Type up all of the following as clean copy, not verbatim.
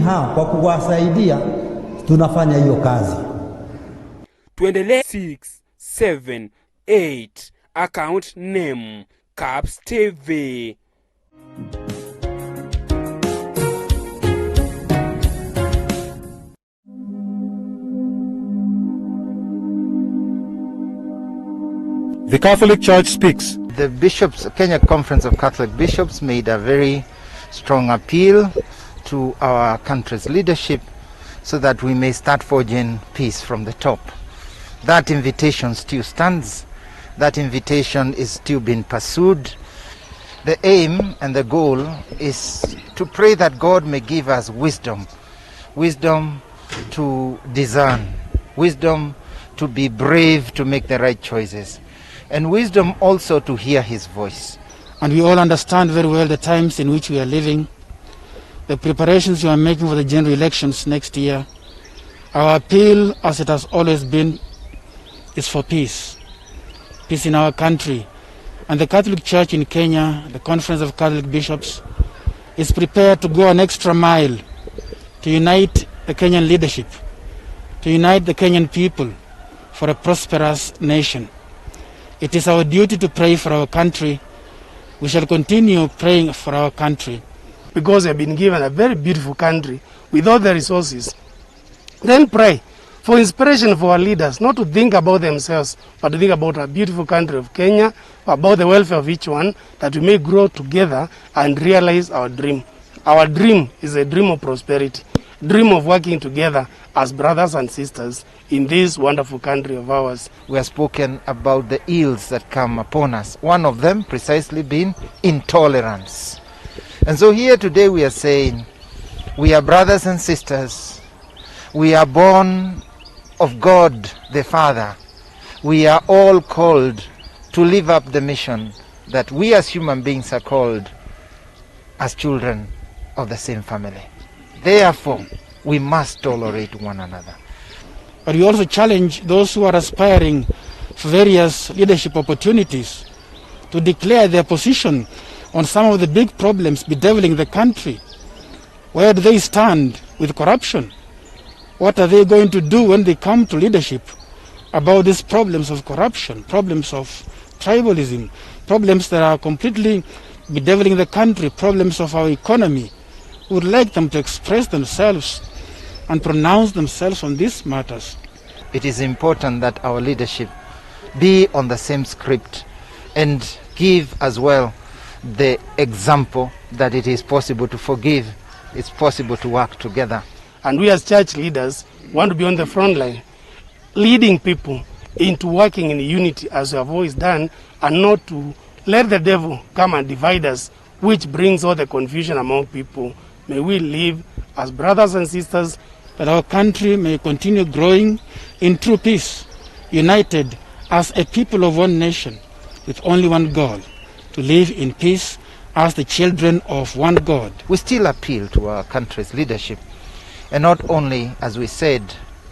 hao kwa kuwasaidia tunafanya hiyo kazi. Tuendelee. 6, 7, 8 account name Caps TV. The Catholic Church speaks. The bishops, Kenya Conference of Catholic Bishops, made a very strong appeal to our country's leadership so that we may start forging peace from the top. That invitation still stands. That invitation is still being pursued. The aim and the goal is to pray that God may give us wisdom. Wisdom to discern. Wisdom to be brave, to make the right choices. And wisdom also to hear his voice. And we all understand very well the times in which we are living, the preparations you are making for the general elections next year. Our appeal, as it has always been, is for peace. Peace in our country. And the Catholic Church in Kenya, the Conference of Catholic Bishops, is prepared to go an extra mile to unite the Kenyan leadership, to unite the Kenyan people for a prosperous nation. It is our duty to pray for our country. We shall continue praying for our country. Because we have been given a very beautiful country with all the resources. Then pray for inspiration for our leaders, not to think about themselves, but to think about our beautiful country of Kenya, about the welfare of each one, that we may grow together and realize our dream. Our dream is a dream of prosperity, dream of working together as brothers and sisters in this wonderful country of ours. We have spoken about the ills that come upon us. One of them precisely being intolerance. And so here today we are saying, we are brothers and sisters. We are born of God the Father. We are all called to live up the mission that we as human beings are called as children of the same family. Therefore, we must tolerate one another. But we also challenge those who are aspiring for various leadership opportunities to declare their position on some of the big problems bedeviling the country. Where do they stand with corruption? What are they going to do when they come to leadership about these problems of corruption, problems of tribalism, problems that are completely bedeviling the country, problems of our economy? We would like them to express themselves and pronounce themselves on these matters. It is important that our leadership be on the same script and give as well the example that it is possible to forgive, it's possible to work together. And we as church leaders want to be on the front line, leading people into working in unity as we have always done, and not to let the devil come and divide us, which brings all the confusion among people. May we live as brothers and sisters, that our country may continue growing in true peace, united as a people of one nation, with only one goal, to live in peace as the children of one God. We still appeal to our country's leadership, and not only, as we said,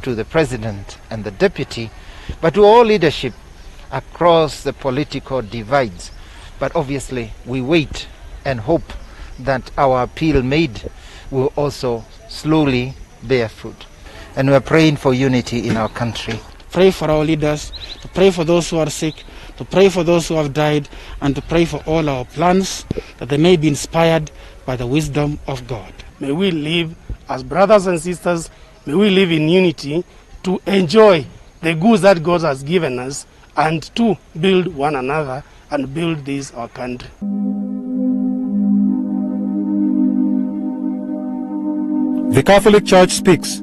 to the president and the deputy, but to all leadership across the political divides. But obviously, we wait and hope that our appeal made will also slowly bear fruit. And we are praying for unity in our country. Pray for our leaders, to pray for those who are sick, to pray for those who have died, and to pray for all our plans, that they may be inspired by the wisdom of God. May we live as brothers and sisters. May we live in unity to enjoy the goods that God has given us, and to build one another and build this our country. The Catholic Church speaks.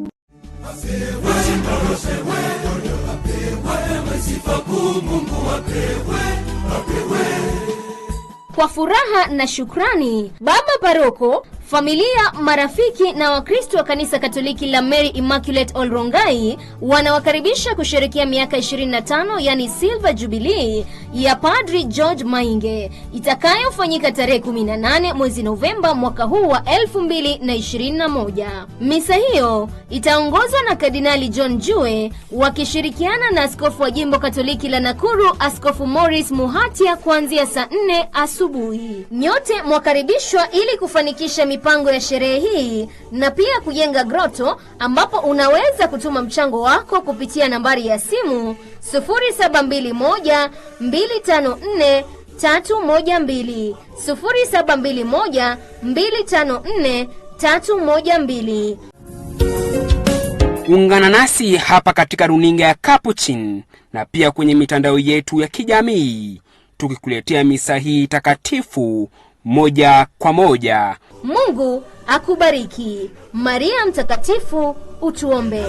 Kwa furaha na shukrani, Baba Paroko, familia, marafiki na Wakristo wa Kanisa Katoliki la Mary Immaculate Olrongai wanawakaribisha kusherehekea miaka 25 yani Silver Jubilee ya Padri George Mainge itakayofanyika tarehe 18 mwezi Novemba mwaka huu wa 2021. Misa hiyo itaongozwa na Kardinali John Jue wakishirikiana na askofu wa Jimbo Katoliki la Nakuru Askofu Morris Muhatia kuanzia saa 4 asubuhi. Nyote mwakaribishwa ili kufanikisha mipango ya sherehe hii na pia kujenga grotto, ambapo unaweza kutuma mchango wako kupitia nambari ya simu 0721 254 312 0721 254 312. Ungana nasi hapa katika runinga ya Capuchin na pia kwenye mitandao yetu ya kijamii, tukikuletea misa hii takatifu moja kwa moja. Mungu akubariki. Maria Mtakatifu, utuombe.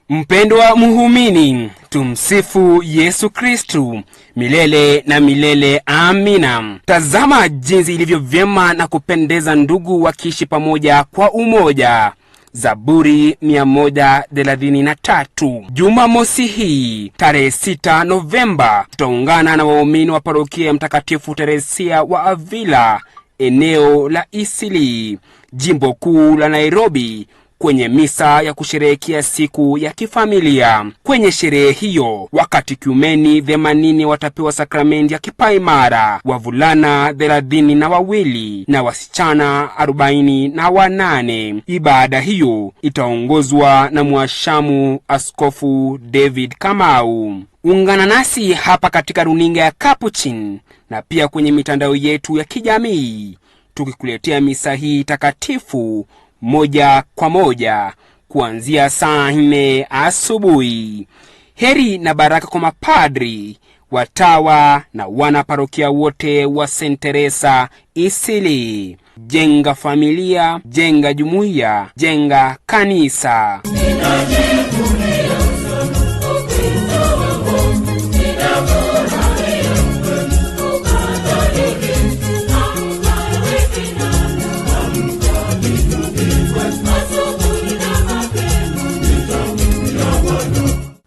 Mpendwa muhumini, tumsifu Yesu Kristu milele na milele. Amina. Tazama jinsi ilivyo vyema na kupendeza ndugu wakiishi pamoja kwa umoja. Zaburi 133. Jumamosi hii tarehe 6 Novemba tutaungana na waumini wa parokia Mtakatifu Teresia wa Avila, eneo la Isili, jimbo kuu la Nairobi, kwenye misa ya kusherehekea siku ya kifamilia. Kwenye sherehe hiyo, wakatekumeni 80 watapewa sakramenti ya kipaimara, wavulana 32 na wasichana 48. Ibada hiyo itaongozwa na mwashamu Askofu David Kamau. Ungana nasi hapa katika runinga ya Capuchin na pia kwenye mitandao yetu ya kijamii, tukikuletea misa hii takatifu moja kwa moja kuanzia saa 4 asubuhi. Heri na baraka kwa mapadri, watawa na wana parokia wote wa St. Teresa Isili. Jenga familia, jenga jumuiya, jenga kanisa.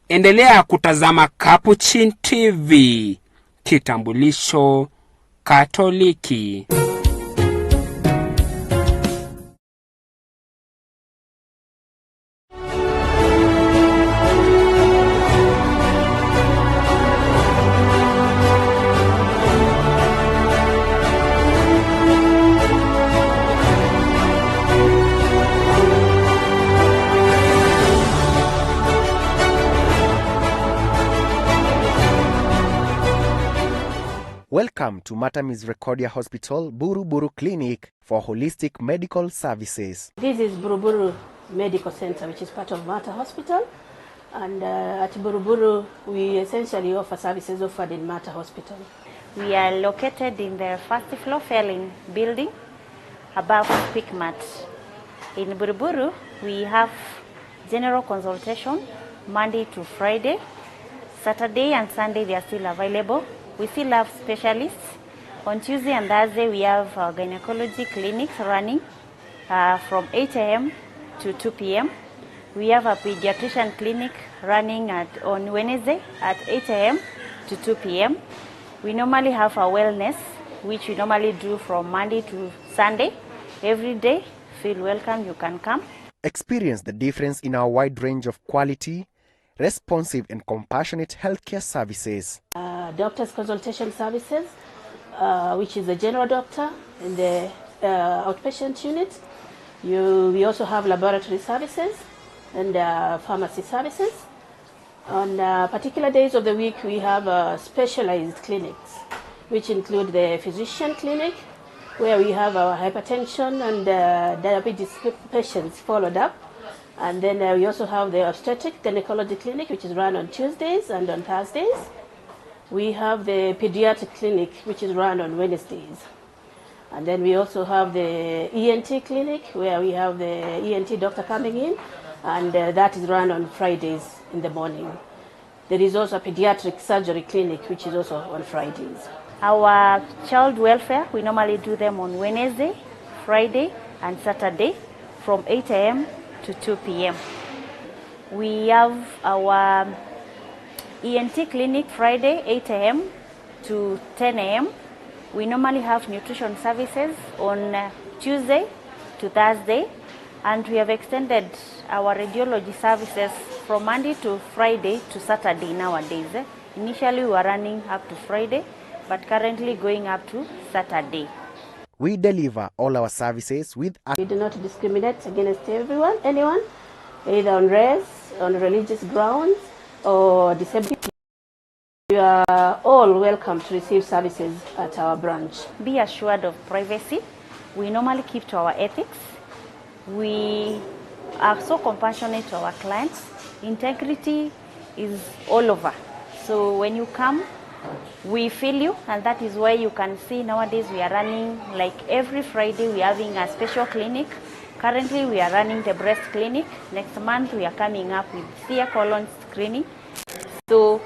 Endelea kutazama Capuchin TV, kitambulisho Katoliki. Welcome to Matamis Recordia Hospital, Buruburu Clinic for holistic medical services. This is Buruburu Medical Center, which is part of Mata Hospital. And at Buruburu, we essentially offer services offered in Mata Hospital. We are located in the first floor failing building above Quickmart. In Buruburu, we have general consultation Monday to Friday. Saturday and Sunday, they are still available. We still have specialists. On Tuesday and Thursday, we have gynecology clinics running from 8 a.m. to 2 p.m. We have a pediatrician clinic running on Wednesday at 8 a.m. to 2 p.m. We normally have a wellness, which we normally do from Monday to Sunday. Every day, feel welcome, you can come. Experience the difference in our wide range of quality, responsive and compassionate healthcare services. Doctor's consultation services, which is the general doctor in the outpatient unit. We also have laboratory services and pharmacy services. On particular days of the week, we have specialized clinics, which include the physician clinic, where we have our hypertension and diabetes patients followed up. And then we also have the obstetric gynecology clinic, which is run on Tuesdays and on Thursdays. We have the pediatric clinic, which is run on Wednesdays. And then we also have the ENT clinic, where we have the ENT doctor coming in, and that is run on Fridays in the morning. There is also a pediatric surgery clinic, which is also on Fridays. Our child welfare, we normally do them on Wednesday, Friday, and Saturday from 8 a.m. to 2 p.m. We have our ENT clinic Friday, 8 a.m. to 10 a.m. We normally have nutrition services on Tuesday to Thursday, and we have extended our radiology services from Monday to Friday to Saturday nowadays. Initially we were running up to Friday, but currently going up to Saturday. We deliver all our services with We do not discriminate against anyone, either on race, on religious grounds, or disability. You are all welcome to receive services at our branch. Be assured of privacy. We normally keep to our ethics. We are so compassionate to our clients. Integrity is all over. So when you come, we feel you, and that is why you can see nowadays we are running, like every Friday we are having a special clinic. Currently we are running the breast clinic. Next month we are coming up with clear colon screening. So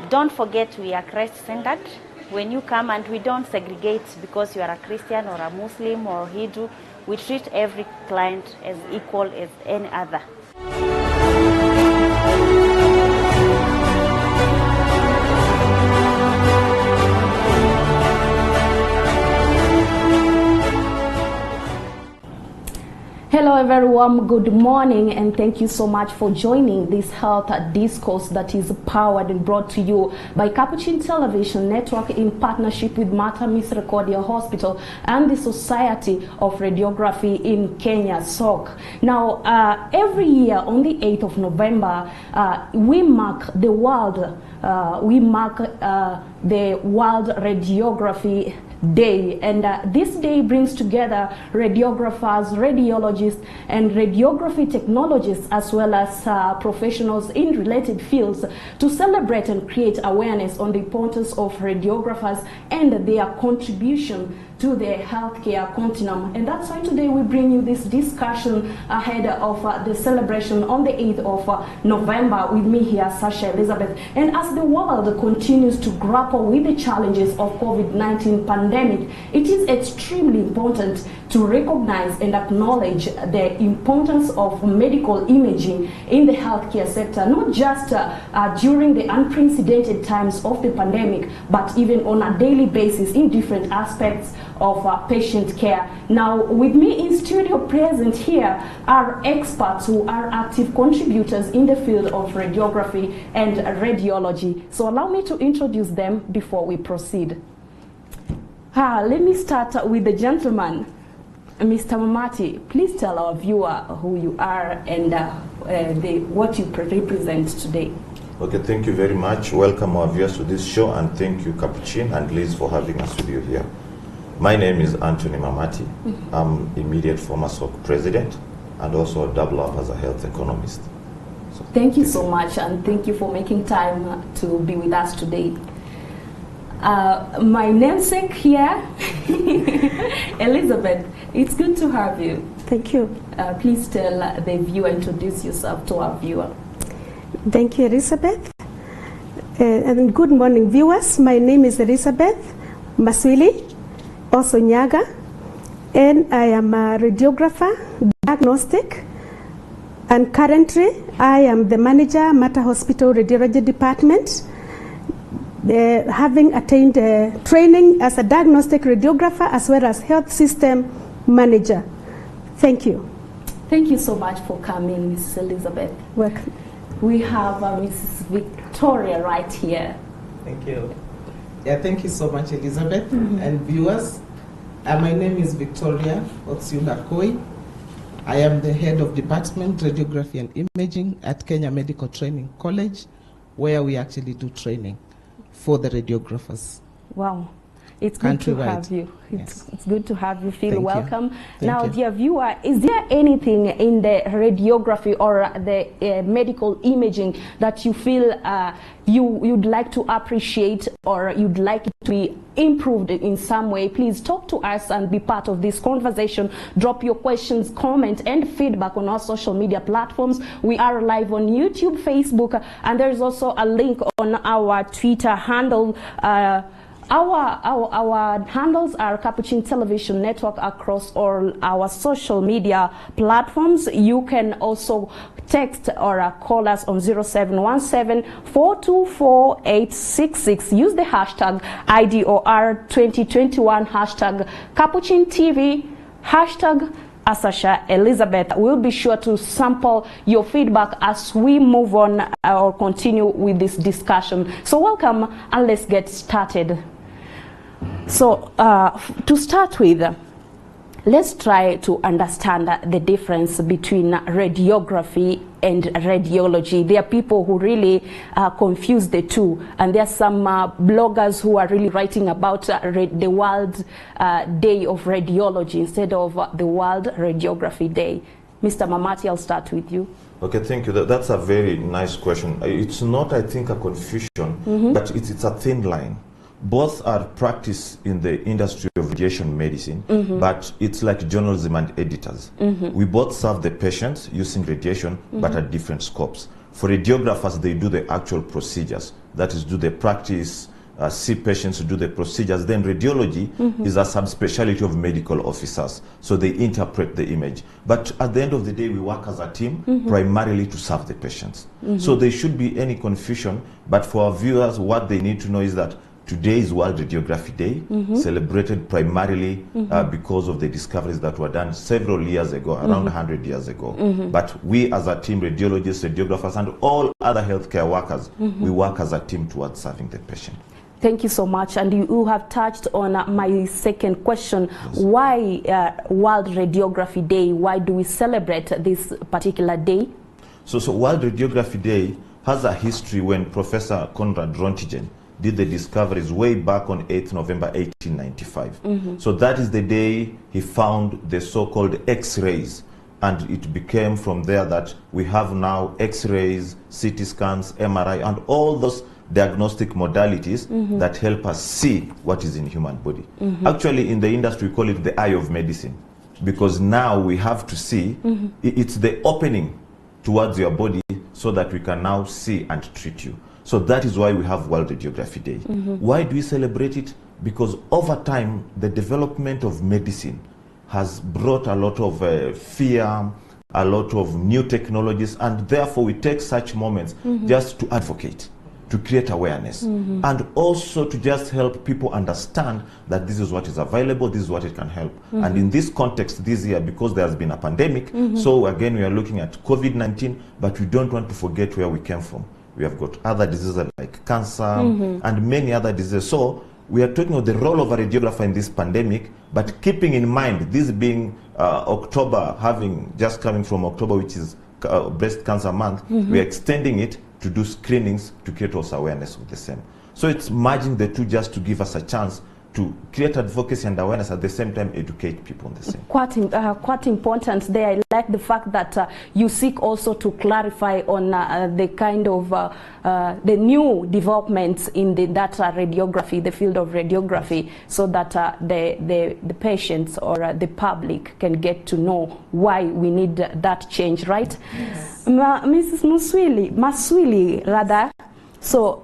don't forget we are Christ-centered. When you come, and we don't segregate because you are a Christian or a Muslim or Hindu. We treat every client as equal as any other. Hello everyone, good morning, and thank you so much for joining this health discourse that is powered and brought to you by Capuchin Television Network in partnership with Mater Misericordia Hospital and the Society of Radiography in Kenya, SOC. Now, every year on the 8th of November, we mark the World Radiography Day, and this day brings together radiographers, radiologists, and radiography technologists, as well as professionals in related fields, to celebrate and create awareness on the importance of radiographers and their contribution to the healthcare continuum. And that's why today we bring you this discussion ahead of the celebration on the 8th of November with me here, Sasha Elizabeth. And as the world continues to grapple with the challenges of COVID-19 pandemic, it is extremely important to recognize and acknowledge the importance of medical imaging in the healthcare sector, not just during the unprecedented times of the pandemic, but even on a daily basis in different aspects of patient care. Now, with me in studio present here are experts who are active contributors in the field of radiography and radiology. So allow me to introduce them before we proceed. Let me start with the gentleman. Mr. Mamati, please tell our viewer who you are and what you represent today. Okay, thank you very much. Welcome our viewers to this show, and thank you, Capuchin and Liz, for having us with you here. My name is Anthony Mamati. I'm immediate former SOC president and also double up as a health economist. So, thank you so much, and thank you for making time to be with us today. My namesake here, Elizabeth, it's good to have you. Thank you. Please tell the viewer, introduce yourself to our viewer. Thank you, Elizabeth. And good morning, viewers. My name is Elizabeth Maswili, also Nyaga, and I am a radiographer, diagnostic, and currently I am the manager, Mater Hospital Radiology Department, having attained training as a diagnostic radiographer as well as health system manager. Thank you. Thank you so much for coming, Mrs. Elizabeth. Welcome. We have Mrs. Victoria right here. Thank you. Yeah, thank you so much, Elizabeth. And viewers, my name is Victoria Otsiula-Koi. I am the head of Department Radiography and Imaging at Kenya Medical Training College, where we actually do training for the radiographers. Wow. It's good to have you. It's good to have you. Feel welcome. Now, dear viewer, is there anything in the radiography or the medical imaging that you feel you'd like to appreciate or you'd like it to be improved in some way? Please talk to us and be part of this conversation. Drop your questions, comment, and feedback on our social media platforms. We are live on YouTube, Facebook, and there is also a link on our Twitter handle, Our handles are Capuchin Television Network across all our social media platforms. You can also text or call us on 0717-424-866. Use the hashtag IDOR2021, hashtag Capuchin TV, hashtag Asasha Elizabeth. We'll be sure to sample your feedback as we move on or continue with this discussion. So welcome, and let's get started. So to start with, let's try to understand the difference between radiography and radiology. There are people who really confuse the two, and there are some bloggers who are really writing about the World Day of Radiology instead of the World Radiography Day. Mr. Mamati, I'll start with you. Okay, thank you. That's a very nice question. It's not, I think, a confusion, but it's a thin line. Both are practiced in the industry of radiation medicine, but it's like journalism and editors. We both serve the patients using radiation, but at different scopes. For radiographers, they do the actual procedures. That is, do the practice, see patients, do the procedures. Then radiology is a subspecialty of medical officers. So they interpret the image. But at the end of the day, we work as a team primarily to serve the patients. So there should be any confusion. But for our viewers, what they need to know is that today is World Radiography Day, celebrated primarily because of the discoveries that were done several years ago, around 100 years ago. But we as a team, radiologists, radiographers, and all other healthcare workers, we work as a team towards serving the patient. Thank you so much. And you have touched on my second question. Yes. Why World Radiography Day? Why do we celebrate this particular day? So World Radiography Day has a history when Professor Konrad Röntgen did the discoveries way back on 8th November 1895. So that is the day he found the so-called X-rays, and it became from there that we have now X-rays, CT scans, MRI, and all those diagnostic modalities that help us see what is in the human body. Actually, in the industry, we call it the eye of medicine, because now we have to see, it's the opening towards your body so that we can now see and treat you. So that is why we have World Radiography Day. Why do we celebrate it? Because over time, the development of medicine has brought a lot of fear, a lot of new technologies, and therefore we take such moments just to advocate, to create awareness, and also to just help people understand that this is what is available, this is what it can help. And in this context this year, because there has been a pandemic, so again we are looking at COVID-19, but we don't want to forget where we came from. We have got other diseases like cancer and many other diseases. So we are talking about the role of a radiographer in this pandemic, but keeping in mind this being October, having just coming from October, which is breast cancer month, we are extending it to do screenings to create also awareness of the same. So it's merging the two just to give us a chance to create advocacy and awareness, at the same time educate people on the same. Quite important there. I like the fact that you seek also to clarify on the kind of the new developments in the data radiography, the field of radiography, so that the patients or the public can get to know why we need that change, right? Yes. Mrs. Maswili, rather. So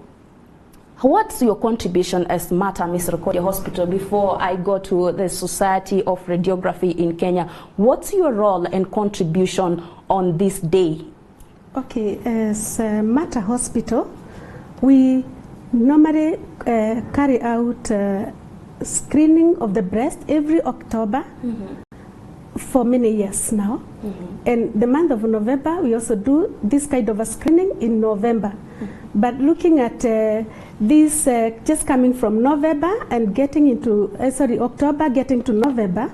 what's your contribution as Mater Misericordia Hospital before I go to the Society of Radiography in Kenya? What's your role and contribution on this day? Okay, as Mater Hospital, we normally carry out screening of the breast every October for many years now. And the month of November, we also do this kind of a screening in November. But looking at this just coming from November and getting into, October getting to November,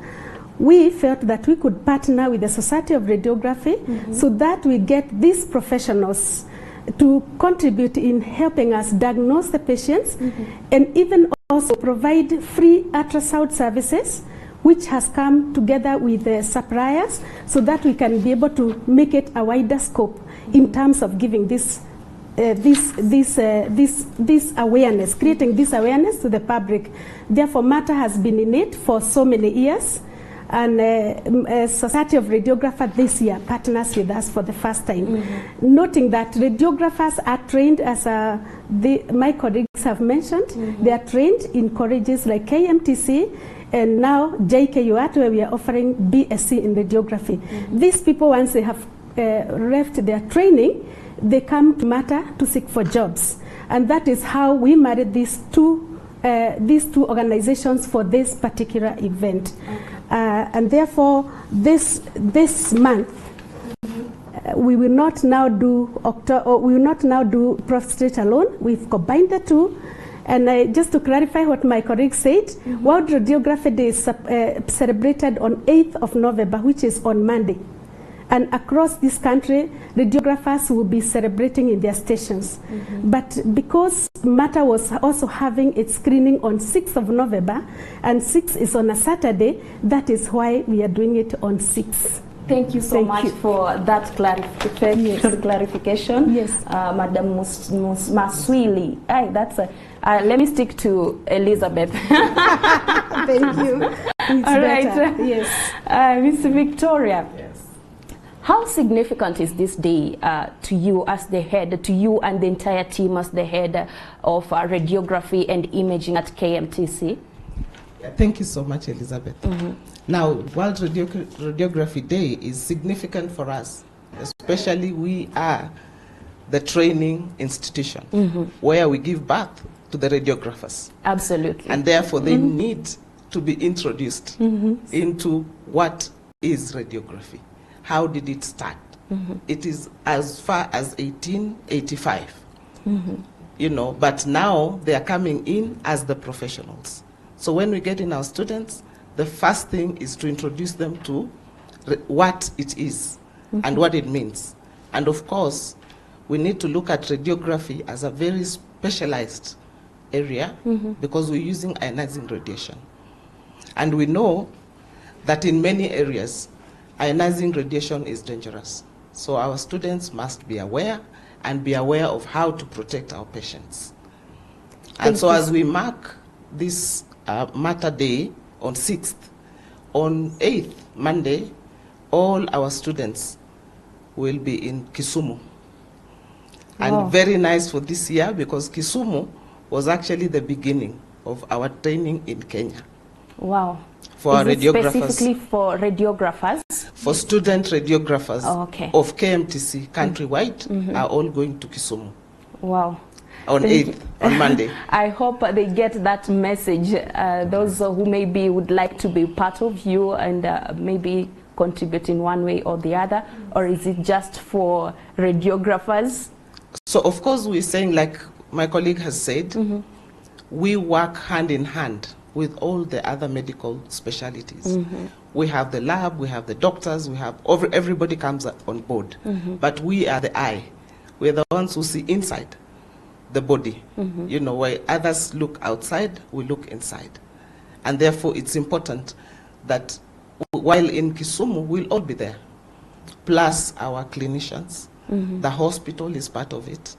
we felt that we could partner with the Society of Radiography so that we get these professionals to contribute in helping us diagnose the patients and even also provide free ultrasound services, which has come together with the suppliers so that we can be able to make it a wider scope in terms of giving this awareness, creating this awareness to the public. Therefore, Mater has been in it for so many years, and Society of Radiographers this year partners with us for the first time. Noting that radiographers are trained as my colleagues have mentioned. They are trained in colleges like KMTC and now JKUAT, where we are offering BSc in radiography. These people, once they have left their training, they come to Mata to seek for jobs. And that is how we married these two organizations for this particular event. And therefore, this month, we will not now do prostate alone. We've combined the two. And just to clarify what my colleague said, World Radiography Day is celebrated on 8th of November, which is on Monday. And across this country, radiographers will be celebrating in their stations. But because Mata was also having its screening on 6th of November, and 6th is on a Saturday, that is why we are doing it on 6th. Thank you so much for that clarification. Yes. Madam Maswili. Let me stick to Elizabeth. Thank you. All right. Yes. Miss Victoria. Yes. How significant is this day to you as the head, to you and the entire team as the head of radiography and imaging at KMTC? Thank you so much, Elizabeth. Now, World Radiography Day is significant for us, especially we are the training institution where we give birth to the radiographers. Absolutely. And therefore, they need to be introduced into what is radiography. How did it start? It is as far as 1885, you know, but now they are coming in as the professionals. So when we get in our students, the first thing is to introduce them to what it is and what it means. And of course, we need to look at radiography as a very specialized area because we're using ionizing radiation. And we know that in many areas, ionizing radiation is dangerous. So our students must be aware and be aware of how to protect our patients. And so as we mark this Mata Day on 6th, on 8th, Monday, all our students will be in Kisumu. Wow. And very nice for this year because Kisumu was actually the beginning of our training in Kenya. Wow. For our radiographers. Specifically for radiographers? For student radiographers of KMTC countrywide are all going to Kisumu. Wow. On 8th, on Monday. I hope they get that message. Those who maybe would like to be part of you and maybe contribute in one way or the other, or is it just for radiographers? So of course we're saying, like my colleague has said, we work hand in hand with all the other medical specialties. We have the lab, we have the doctors, we have everybody comes on board. But we are the eye. We're the ones who see inside the body. You know, while others look outside, we look inside. And therefore it's important that while in Kisumu, we'll all be there. Plus our clinicians. The hospital is part of it.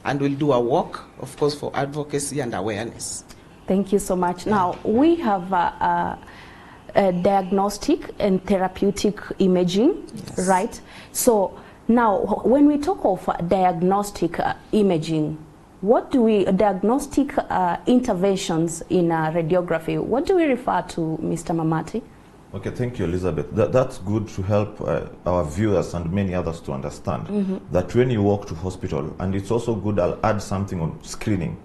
And we'll do our work, of course, for advocacy and awareness. Thank you so much. Now, we have a diagnostic and therapeutic imaging, right? So now, when we talk of diagnostic imaging, what do we, diagnostic interventions in radiography, what do we refer to, Mr. Mamati? Okay, thank you, Elizabeth. That's good to help our viewers and many others to understand that when you walk to hospital, and it's also good, I'll add something on screening,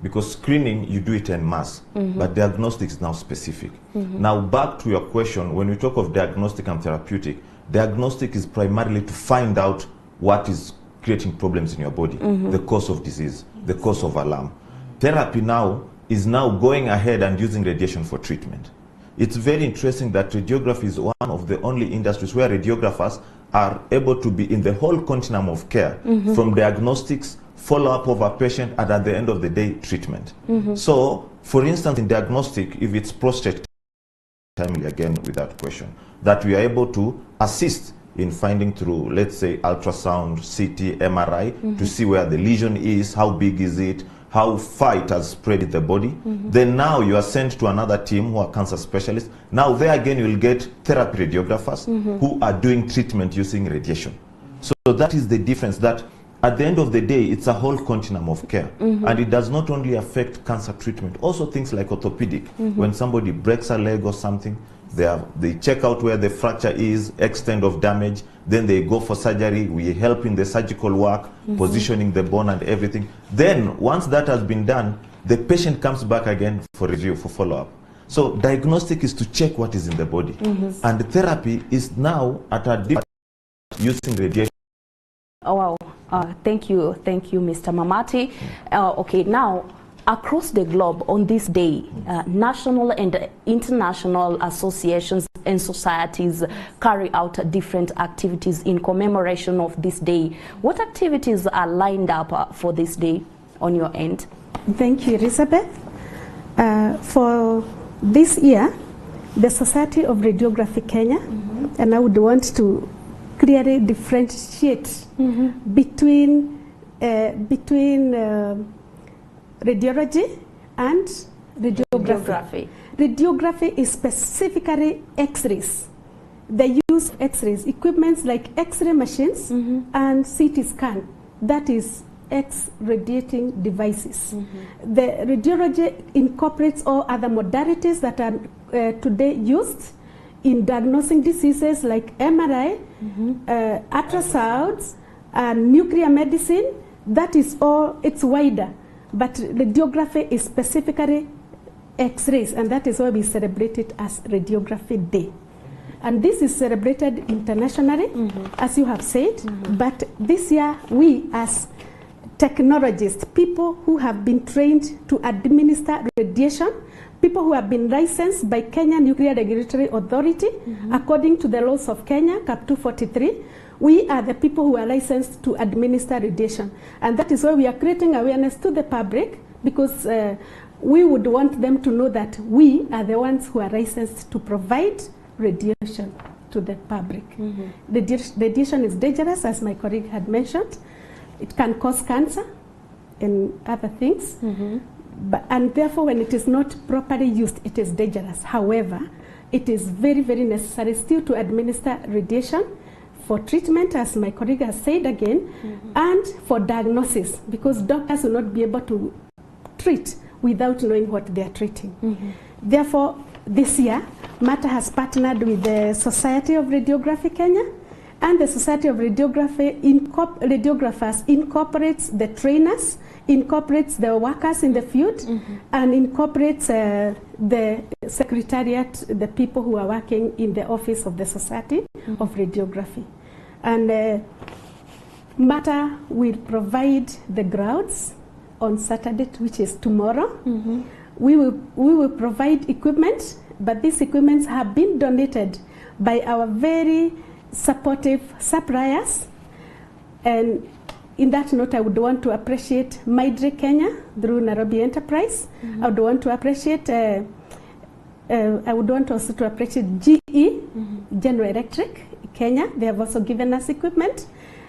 because screening, you do it en masse, but diagnostic is now specific. Now, back to your question, when we talk of diagnostic and therapeutic, diagnostic is primarily to find out what is creating problems in your body, the cause of disease, the cause of alarm. Therapy now is now going ahead and using radiation for treatment. It's very interesting that radiography is one of the only industries where radiographers are able to be in the whole continuum of care, from diagnostics, follow-up of a patient, and at the end of the day, treatment. So, for instance, in diagnostic, if it's prostate, timely again with that question, that we are able to assist in finding through, let's say, ultrasound, CT, MRI, to see where the lesion is, how big is it, how far it has spread in the body. Then now you are sent to another team who are cancer specialists. Now there again you will get therapy radiographers who are doing treatment using radiation. So that is the difference, that at the end of the day, it's a whole continuum of care. And it does not only affect cancer treatment, also things like orthopedic. When somebody breaks a leg or something, they check out where the fracture is, extent of damage, then they go for surgery. We help in the surgical work, positioning the bone and everything. Then, once that has been done, the patient comes back again for review, for follow-up. So diagnostic is to check what is in the body. And therapy is now at a different using radiation. Oh, wow. Thank you, Mr. Mamati. Okay, now, across the globe on this day, national and international associations and societies carry out different activities in commemoration of this day. What activities are lined up for this day on your end? Thank you, Elizabeth. For this year, the Society of Radiography Kenya, and I would want to clearly differentiate between radiology and radiography. Radiography is specifically X-rays. They use X-rays, equipments like X-ray machines and CT scan. That is X-radiating devices. The radiology incorporates all other modalities that are today used in diagnosing diseases like MRI, ultrasounds, and nuclear medicine. That is all, it's wider. But radiography is specifically X-rays, and that is why we celebrate it as Radiography Day. And this is celebrated internationally, as you have said, but this year we as technologists, people who have been trained to administer radiation, people who have been licensed by Kenya Nuclear Regulatory Authority, according to the laws of Kenya, Cap 243, we are the people who are licensed to administer radiation. And that is why we are creating awareness to the public, because we would want them to know that we are the ones who are licensed to provide radiation to the public. Radiation is dangerous, as my colleague had mentioned. It can cause cancer and other things. And therefore, when it is not properly used, it is dangerous. However, it is very, very necessary still to administer radiation for treatment, as my colleague has said again, and for diagnosis, because doctors will not be able to treat without knowing what they are treating. Therefore, this year, MATA has partnered with the Society of Radiography Kenya, and the Society of Radiographers incorporates the trainers, incorporates the workers in the field, and incorporates the secretariat, the people who are working in the office of the Society of Radiography. And MATA will provide the grounds on Saturday, which is tomorrow. We will provide equipment, but these equipments have been donated by our very supportive suppliers. And in that note, I would want to appreciate Maidre Kenya through Nairobi Enterprise. I would want to appreciate, I would want also to appreciate GE, General Electric Kenya. They have also given us equipment.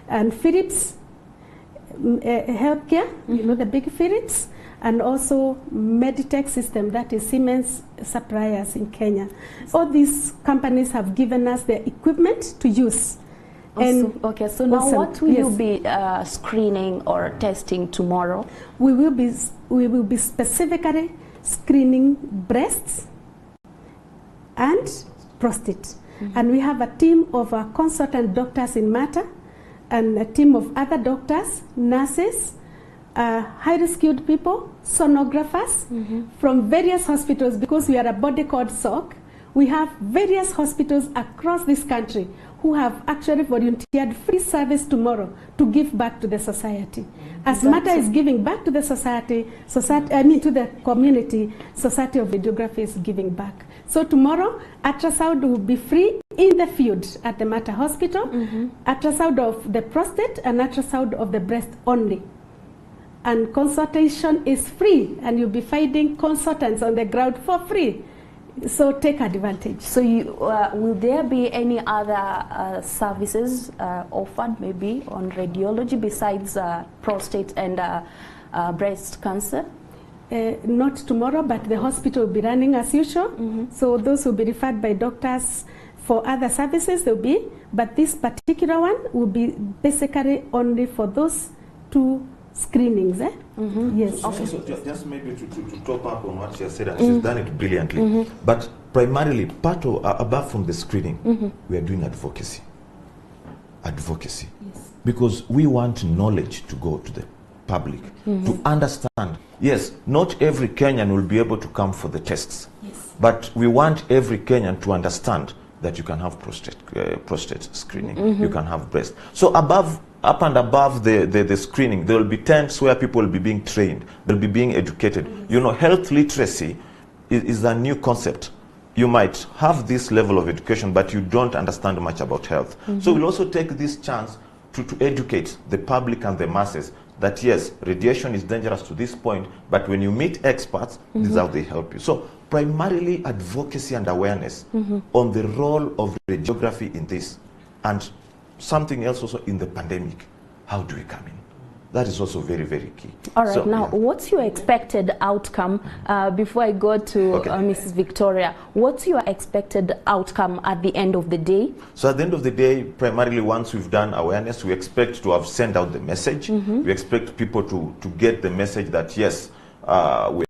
And Philips Healthcare, you know, the big Philips. And also Meditech System, that is Siemens suppliers in Kenya. All these companies have given us the equipment to use. And okay, so now what will you be screening or testing tomorrow? We will be specifically screening breasts and prostate. And we have a team of consultant doctors in MATA and a team of other doctors, nurses, highly skilled people, sonographers from various hospitals, because we are a body called SOC. We have various hospitals across this country who have actually volunteered free service tomorrow to give back to the society. As MATA is giving back to the society, to the community, Society of Radiography is giving back. So tomorrow, ultrasound will be free in the field at the MATA hospital, ultrasound of the prostate and ultrasound of the breast only. And consultation is free, and you'll be finding consultants on the ground for free. So take advantage. So will there be any other services offered maybe on radiology besides prostate and breast cancer? Not tomorrow, but the hospital will be running as usual. So those will be referred by doctors for other services, they'll be, but this particular one will be basically only for those 2 screenings. Yes. Okay. So just maybe to top up on what she has said, and she's done it brilliantly. But primarily, part of, above from the screening, we are doing advocacy. Advocacy. Yes. Because we want knowledge to go to the public, to understand. Yes, not every Kenyan will be able to come for the tests. Yes. But we want every Kenyan to understand that you can have prostate screening, you can have breast. So up and above the screening, there will be tents where people will be being trained, they'll be being educated. You know, health literacy is a new concept. You might have this level of education, but you don't understand much about health. So we'll also take this chance to educate the public and the masses that yes, radiation is dangerous to this point, but when you meet experts, this is how they help you. So primarily advocacy and awareness on the role of radiography in this, and something else also in the pandemic. How do we come in? That is also very, very key. All right, so, now, what's your expected outcome, before I go to Mrs. Victoria, what's your expected outcome at the end of the day? So at the end of the day, primarily once we've done awareness, we expect to have sent out the message. We expect people to get the message that yes, we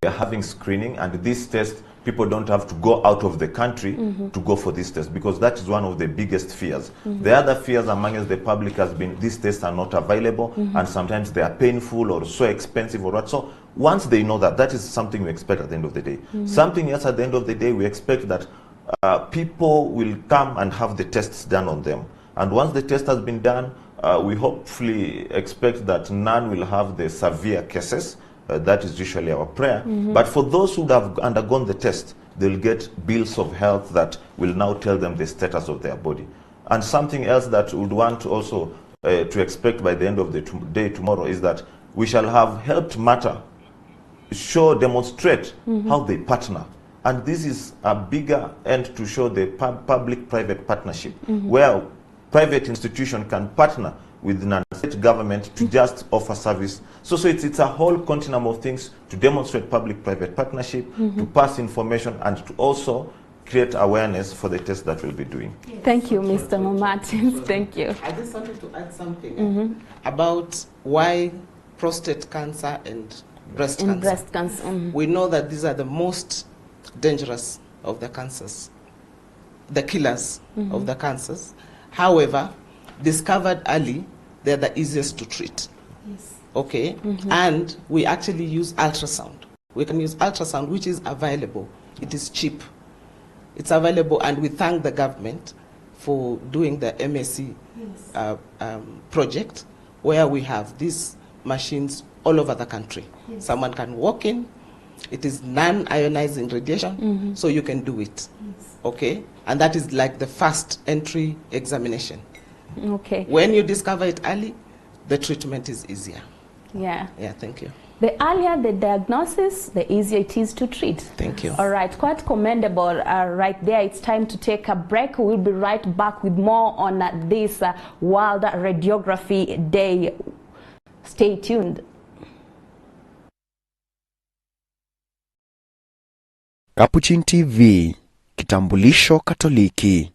are having screening, and this test, people don't have to go out of the country to go for this test, because that is one of the biggest fears. The other fears amongst the public has been these tests are not available, and sometimes they are painful or so expensive or what. So once they know that, that is something we expect at the end of the day. Something else at the end of the day, we expect that people will come and have the tests done on them. And once the test has been done, we hopefully expect that none will have the severe cases. That is usually our prayer. But for those who have undergone the test, they'll get bills of health that will now tell them the status of their body. And something else that we would want also to expect by the end of the day tomorrow is that we shall have helped matter, demonstrate how they partner. And this is a bigger end to show the public-private partnership, where private institution can partner with the state government to just offer service. So it's a whole continuum of things to demonstrate public-private partnership, to pass information, and to also create awareness for the tests that we'll be doing. Thank you, Mr. Martins. Thank you. I just wanted to add something about why prostate cancer and breast cancer. We know that these are the most dangerous of the cancers, the killers of the cancers. However, discovered early, they're the easiest to treat. Yes. Okay? And we actually use ultrasound. We can use ultrasound, which is available. It is cheap. It's available, and we thank the government for doing the MSc project, where we have these machines all over the country. Yes. Someone can walk in. It is non-ionizing radiation, so you can do it. Yes. Okay? And that is like the first entry examination. Okay. When you discover it early, the treatment is easier. Yeah. Yeah, thank you. The earlier the diagnosis, the easier it is to treat. Thank you. All right, quite commendable right there. It's time to take a break. We'll be right back with more on this World Radiography Day. Stay tuned. Capuchin TV, kitambulisho Katoliki.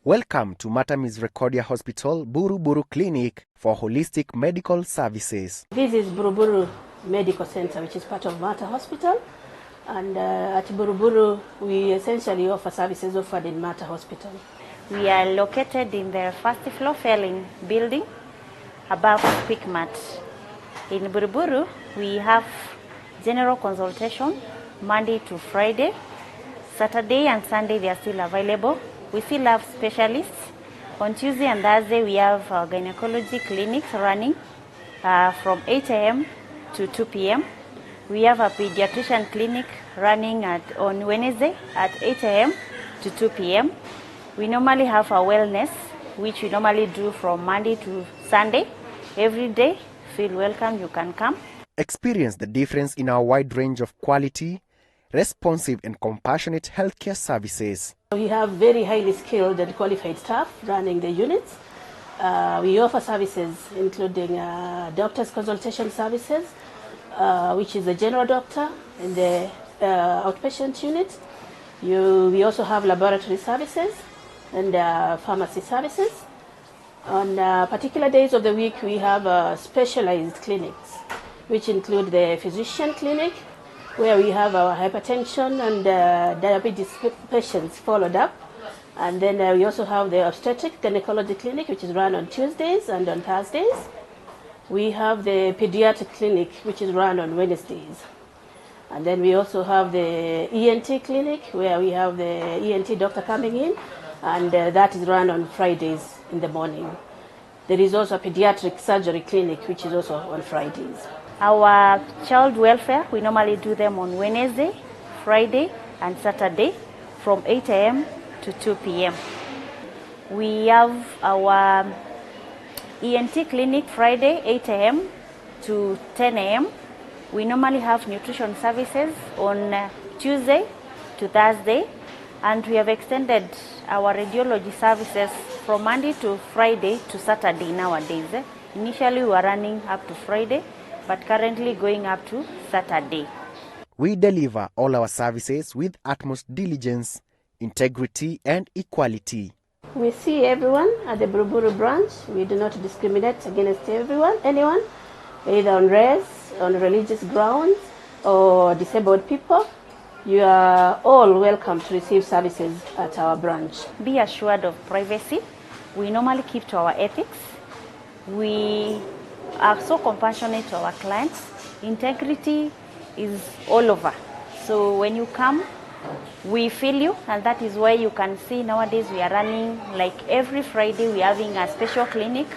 Welcome to Matamis Recordia Hospital, Buruburu Clinic for holistic medical services. This is Buruburu Medical Center, which is part of Mata Hospital. And at Buruburu, we essentially offer services offered in Mata Hospital. We are located in the first floor failing building above Quickmart. In Buruburu, we have general consultation Monday to Friday. Saturday and Sunday, they are still available. We still have specialists. On Tuesday and Thursday, we have gynecology clinics running from 8 a.m. to 2 p.m. We have a pediatrician clinic running on Wednesday at 8 a.m. to 2 p.m. We normally have a wellness, which we normally do from Monday to Sunday. Every day, feel welcome, you can come. Experience the difference in our wide range of quality, responsive and compassionate healthcare services. We have very highly skilled and qualified staff running the units. We offer services including doctor's consultation services, which is the general doctor in the outpatient unit. We also have laboratory services and pharmacy services. On particular days of the week, we have specialized clinics, which include the physician clinic, where we have our hypertension and diabetes patients followed up. And then we also have the obstetric gynecology clinic, which is run on Tuesdays and on Thursdays. We have the pediatric clinic, which is run on Wednesdays. And then we also have the ENT clinic, where we have the ENT doctor coming in, and that is run on Fridays in the morning. There is also a pediatric surgery clinic, which is also on Fridays. Our child welfare, we normally do them on Wednesday, Friday, and Saturday from 8 a.m. to 2 p.m. We have our ENT clinic Friday, 8 a.m. to 10 a.m. We normally have nutrition services on Tuesday to Thursday, and we have extended our radiology services from Monday to Friday to Saturday nowadays. Initially we were running up to Friday, but currently going up to Saturday. We deliver all our services with utmost diligence, integrity and equality. We see everyone at the Buruburu branch. We do not discriminate against anyone, either on race, on religious grounds, or disabled people. You are all welcome to receive services at our branch. Be assured of privacy. We normally keep to our ethics. We are so compassionate to our clients. Integrity is all over. So when you come, we feel you, and that is why you can see nowadays we are running, like every Friday we are having a special clinic.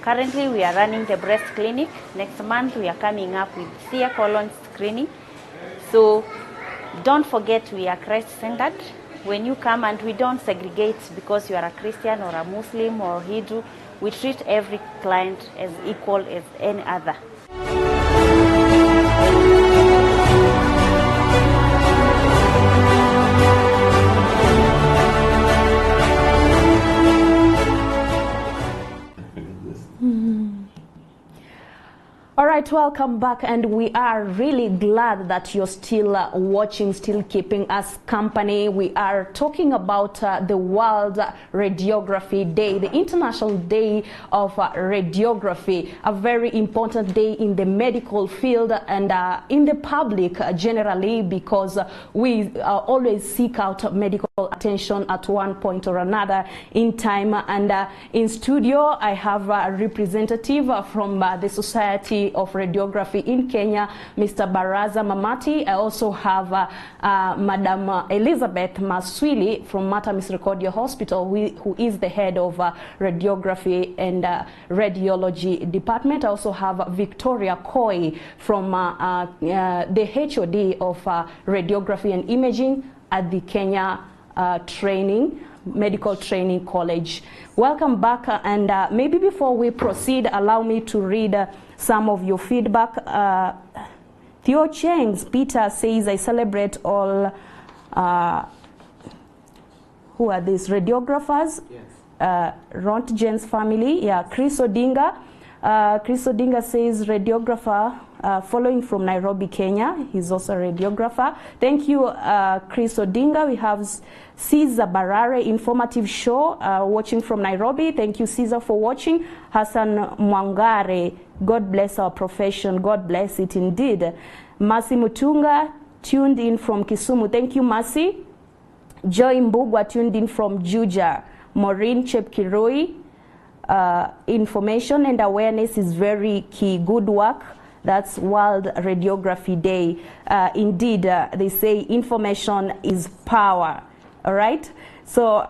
Currently we are running the breast clinic. Next month we are coming up with clear colon screening. So don't forget we are Christ-centered. When you come, and we don't segregate because you are a Christian or a Muslim or Hindu. We treat every client as equal as any other. All right, welcome back, and we are really glad that you're still watching, still keeping us company. We are talking about the World Radiography Day, the International Day of Radiography, a very important day in the medical field and in the public generally, because we always seek out medical attention at one point or another in time. And in studio, I have a representative from the Society of Radiography in Kenya, Mr. Baraza Mamati. I also have Madam Elizabeth Maswili from Mater Misericordia Hospital, who is the head of Radiography and Radiology Department. I also have Victoria Koi from the HOD of Radiography and Imaging at the Kenya Medical Training College. Welcome back, and maybe before we proceed, allow me to read some of your feedback. Theo Cheng's Peter says, I celebrate all, who are these, radiographers? Yes. Rontgen's family, yeah, Chris Odinga. Chris Odinga says, radiographer, following from Nairobi, Kenya. He's also a radiographer. Thank you, Chris Odinga. We have Caesar Barare, informative show, watching from Nairobi. Thank you, Caesar, for watching. Hassan Mwangare, God bless our profession. God bless it indeed. Masi Mutunga, tuned in from Kisumu. Thank you, Masi. Joy Mbugwa, tuned in from Juja. Maureen Chepkiroi, information and awareness is very key. Good work. That's World Radiography Day. Indeed, they say information is power. All right. So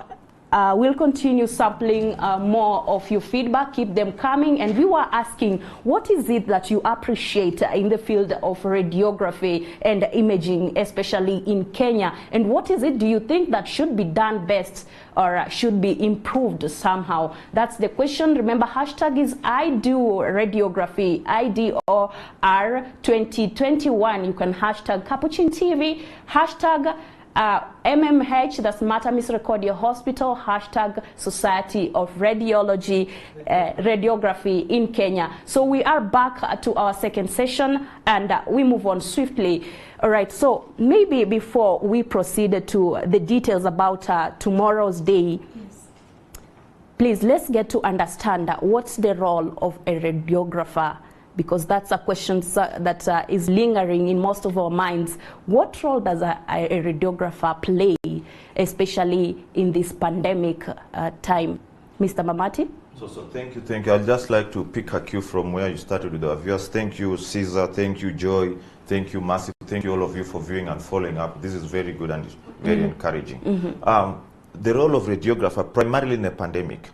We'll continue sampling more of your feedback. Keep them coming. And we were asking, what is it that you appreciate in the field of radiography and imaging, especially in Kenya? And what is it do you think that should be done best or should be improved somehow? That's the question. Remember, hashtag is IDoRadiography, IDOR 2021. You can hashtag Capuchin TV, hashtag MMH, that's Mater Misericordia Hospital, hashtag Society of Radiology, Radiography in Kenya. So we are back to our second session, and we move on swiftly. All right, so maybe before we proceed to the details about tomorrow's day, please let's get to understand what's the role of a radiographer, because that's a question that is lingering in most of our minds. What role does a radiographer play, especially in this pandemic time? Mr. Mamati? So thank you. I'd just like to pick a cue from where you started with our viewers. Thank you, Caesar. Thank you, Joy. Thank you, Mercy. Thank you, all of you, for viewing and following up. This is very good and very encouraging. The role of radiographer, primarily in a pandemic,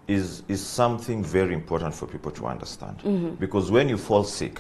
is something very important for people to understand. Because when you fall sick,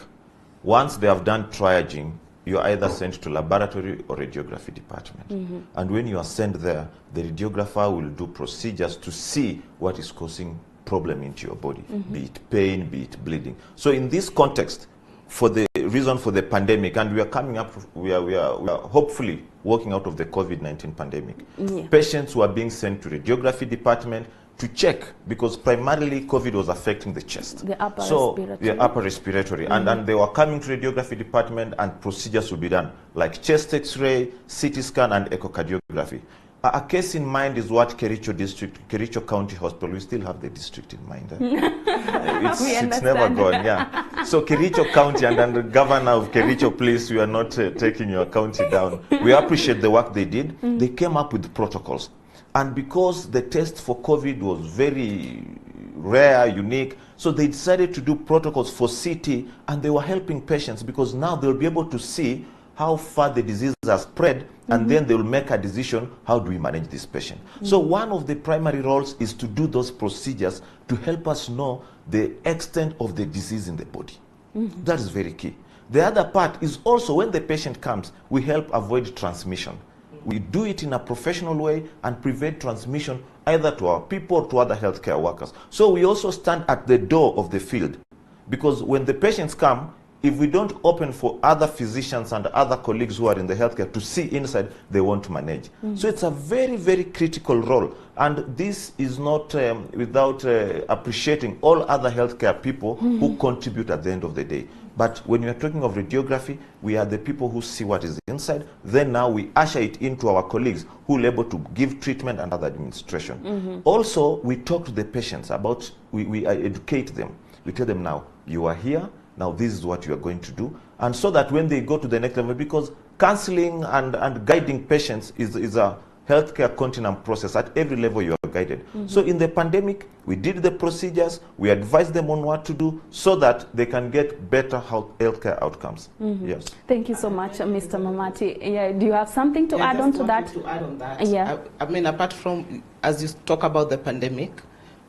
once they have done triaging, you're either sent to laboratory or radiography department. And when you are sent there, the radiographer will do procedures to see what is causing problem into your body, be it pain, be it bleeding. So in this context, for the reason for the pandemic, and we are coming up, we are hopefully working out of the COVID-19 pandemic. Patients who are being sent to radiography department to check, because primarily COVID was affecting the chest. The upper respiratory. The upper respiratory. And they were coming to radiography department and procedures would be done, like chest x-ray, CT scan, and echocardiography. A case in mind is what Kericho County Hospital, we still have the district in mind. It's never gone, yeah. So Kericho County and the governor of Kericho, please, we are not taking your county down. We appreciate the work they did. They came up with protocols. And because the test for COVID was very rare, unique, so they decided to do protocols for CT, and they were helping patients because now they'll be able to see how far the disease has spread, and then they will make a decision, how do we manage this patient? So one of the primary roles is to do those procedures to help us know the extent of the disease in the body. That is very key. The other part is also when the patient comes, we help avoid transmission. We do it in a professional way and prevent transmission either to our people or to other healthcare workers. So we also stand at the door of the field, because when the patients come, if we don't open for other physicians and other colleagues who are in the healthcare to see inside, they won't manage. So it's a very, very critical role. And this is not without appreciating all other healthcare people who contribute at the end of the day. But when we are talking of radiography, we are the people who see what is inside. Then now we usher it into our colleagues who will be able to give treatment and other administration. Also, we talk to the patients about, we educate them. We tell them, now, you are here. Now this is what you are going to do. And so that when they go to the next level, because counseling and guiding patients is a healthcare continuum process. At every level you are guided. So in the pandemic, we did the procedures, we advised them on what to do so that they can get better healthcare outcomes. Yes. Thank you so much, Mr. Mamati. Yeah, do you have something to add on to that? To add on that. Yeah. I mean, apart from, as you talk about the pandemic,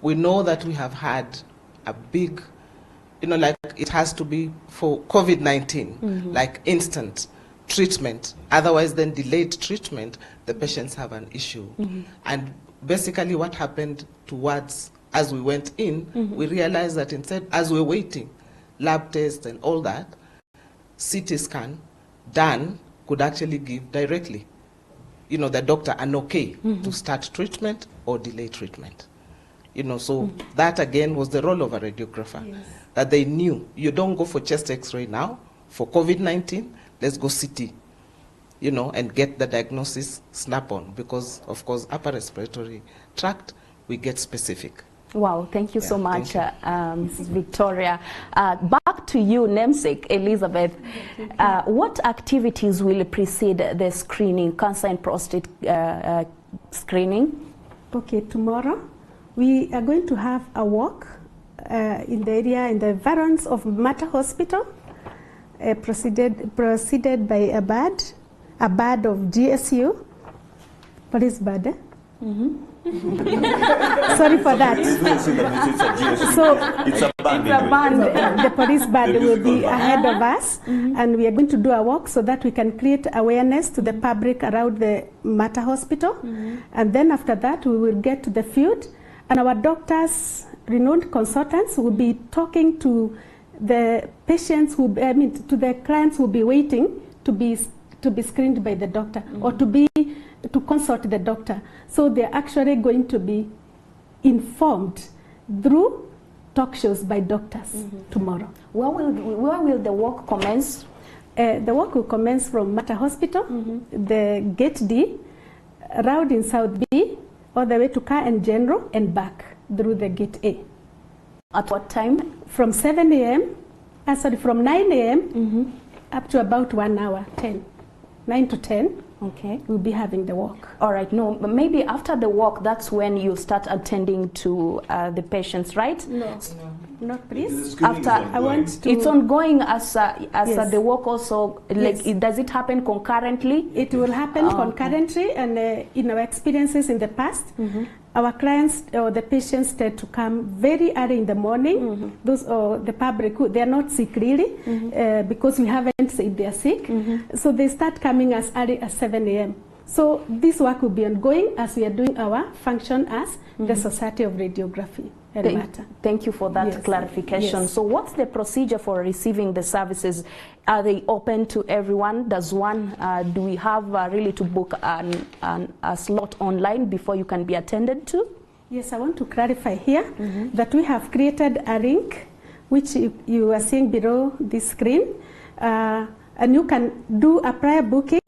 we know that we have had a big, like it has to be for COVID-19, like instant treatment. Otherwise, then delayed treatment, the patients have an issue. And basically what happened towards, as we went in, we realized that instead, as we're waiting, lab tests and all that, CT scan done could actually give directly, the doctor an okay to start treatment or delay treatment. So that again was the role of a radiographer, that they knew, you don't go for chest x-ray now, for COVID-19, let's go CT, and get the diagnosis snap on, because of course upper respiratory tract, we get specific. Wow, thank you so much, Mrs. Victoria. Back to you, namesake Elizabeth. What activities will precede the screening, cancer and prostate screening? Okay, tomorrow we are going to have a walk in the area, in the environs of Mater Hospital, preceded by a band of GSU. What is band? Sorry for that. So it's a band. The police band will be ahead of us, and we are going to do a walk so that we can create awareness to the public around the Mater Hospital. And then after that, we will get to the field, and our doctors, renowned consultants, will be talking to the patients to the clients who will be waiting to be screened by the doctor or to consult the doctor. So they're actually going to be informed through talk shows by doctors tomorrow. Where will the walk commence? The walk will commence from Mater Hospital, the Gate D, round in South B, all the way to Car and General and back through the Gate A. At what time? From 7 a.m., from 9 a.m. Up to about 1 hour, 9 to 10. Okay. We'll be having the walk. All right. No, but maybe after the walk, that's when you start attending to the patients, right? No, not please. After I want to. It's ongoing as Yes. the walk also. Like, Yes. does it happen concurrently? It will happen concurrently, and in our experiences in the past, our clients or the patients tend to come very early in the morning. Those the public, they are not sick really, because we haven't said they are sick. So they start coming as early as 7 a.m. So this work will be ongoing as we are doing our function as the Society of Radiography and Matter. Thank you for that clarification. Yes. So what's the procedure for receiving the services? Are they open to everyone? Does one, do we have really to book a slot online before you can be attended to? Yes, I want to clarify here that we have created a link which you are seeing below this screen, and you can do a prior booking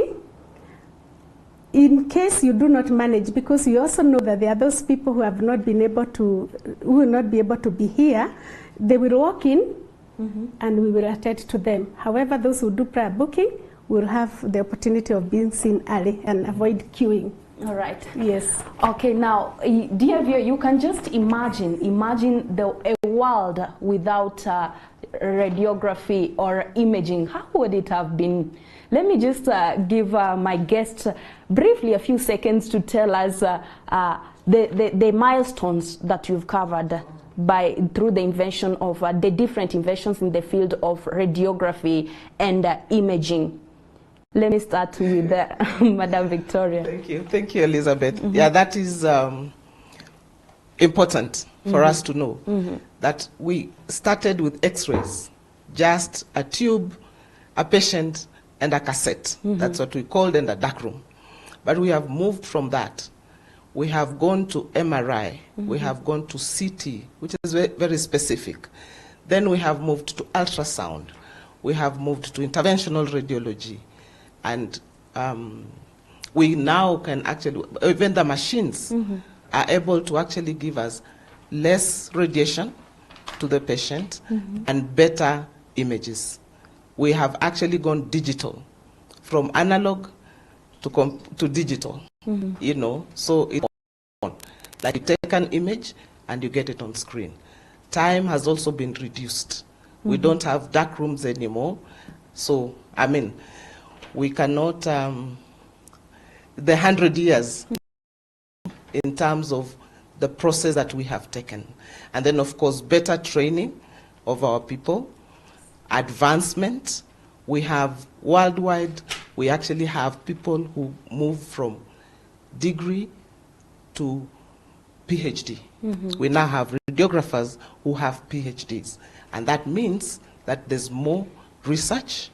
in case you do not manage, because you also know that there are those people who have not been able to, who will not be able to be here. They will walk in and we will attend to them. However, those who do prior booking will have the opportunity of being seen early and avoid queuing. All right. Yes. Okay, now, dear viewer, you can just imagine a world without radiography or imaging. How would it have been? Let me just give my guests briefly a few seconds to tell us the milestones that you've covered through the invention of the different inventions in the field of radiography and imaging. Let me start with Madam Victoria. Thank you, Elizabeth. Yeah, that is important for us to know that we started with X-rays, just a tube, a patient, and a cassette. That's what we called in the dark room. But we have moved from that. We have gone to MRI. We have gone to CT, which is very, very specific. Then we have moved to ultrasound. We have moved to interventional radiology. And we now can actually, even the machines are able to actually give us less radiation to the patient and better images. We have actually gone digital, from analog to digital, you know, so it's like you take an image and you get it on screen. Time has also been reduced. We don't have dark rooms anymore. So, I mean, we cannot, the 100 years in terms of the process that we have taken. And then, of course, better training of our people, advancement. We have worldwide, we actually have people who move from degree to PhD. We now have radiographers who have PhDs. And that means that there's more research,